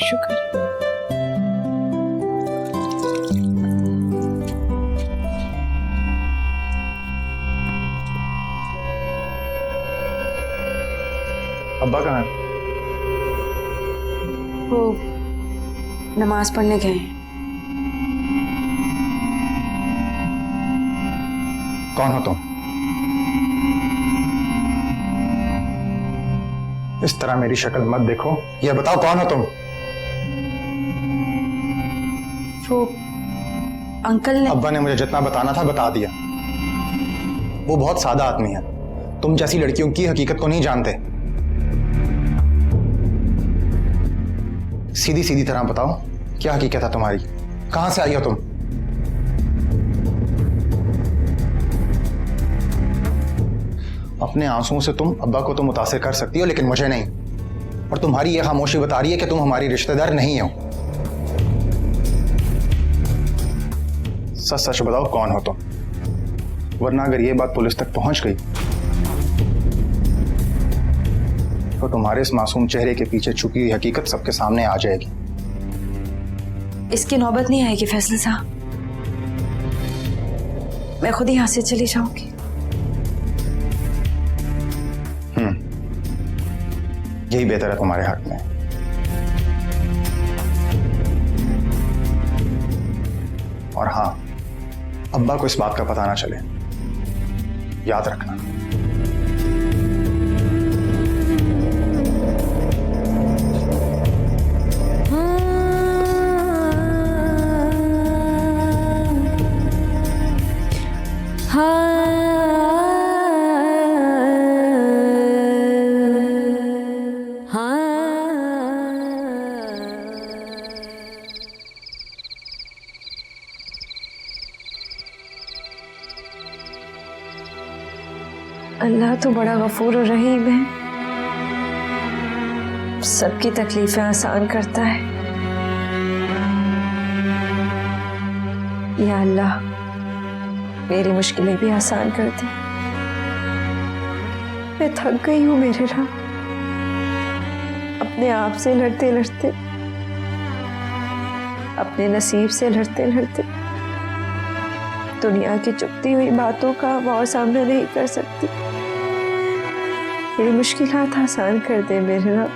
शुक्र। अब्बा कहाँ हैं? वो नमाज पढ़ने गए हैं। कौन हो तुम? इस तरह मेरी शक्ल मत देखो। यह बताओ कौन हो तुम? वो अंकल ने अब्बा ने मुझे जितना बताना था बता दिया। वो बहुत सादा आदमी है, तुम जैसी लड़कियों की हकीकत को नहीं जानते। सीधी सीधी तरह बताओ, क्या हकीकत है तुम्हारी? कहां से आई हो तुम? अपने आंसुओं से तुम अब्बा को तो मुतासिर कर सकती हो, लेकिन मुझे नहीं। और तुम्हारी यह खामोशी बता रही है कि तुम हमारी रिश्तेदार नहीं हो। सच सच बताओ कौन हो तुम, वरना अगर ये बात पुलिस तक पहुंच गई तो तुम्हारे इस मासूम चेहरे के पीछे छुपी हुई हकीकत सबके सामने आ जाएगी। इसकी नौबत नहीं आएगी फैसल साहब, मैं खुद ही यहां से चली जाऊंगी। यही बेहतर है तुम्हारे हक में। और हाँ, अब्बा को इस बात का पता ना चले, याद रखना। अल्लाह तो बड़ा गफूर और रहीम है, सबकी तकलीफें आसान करता है। या अल्लाह मेरी मुश्किलें भी आसान कर दी। मैं थक गई हूँ मेरे रब, अपने आप से लड़ते लड़ते, अपने नसीब से लड़ते लड़ते। दुनिया की चुपती हुई बातों का और सामना नहीं कर सकती। मेरी मुश्किलात आसान कर दे मेरे रब।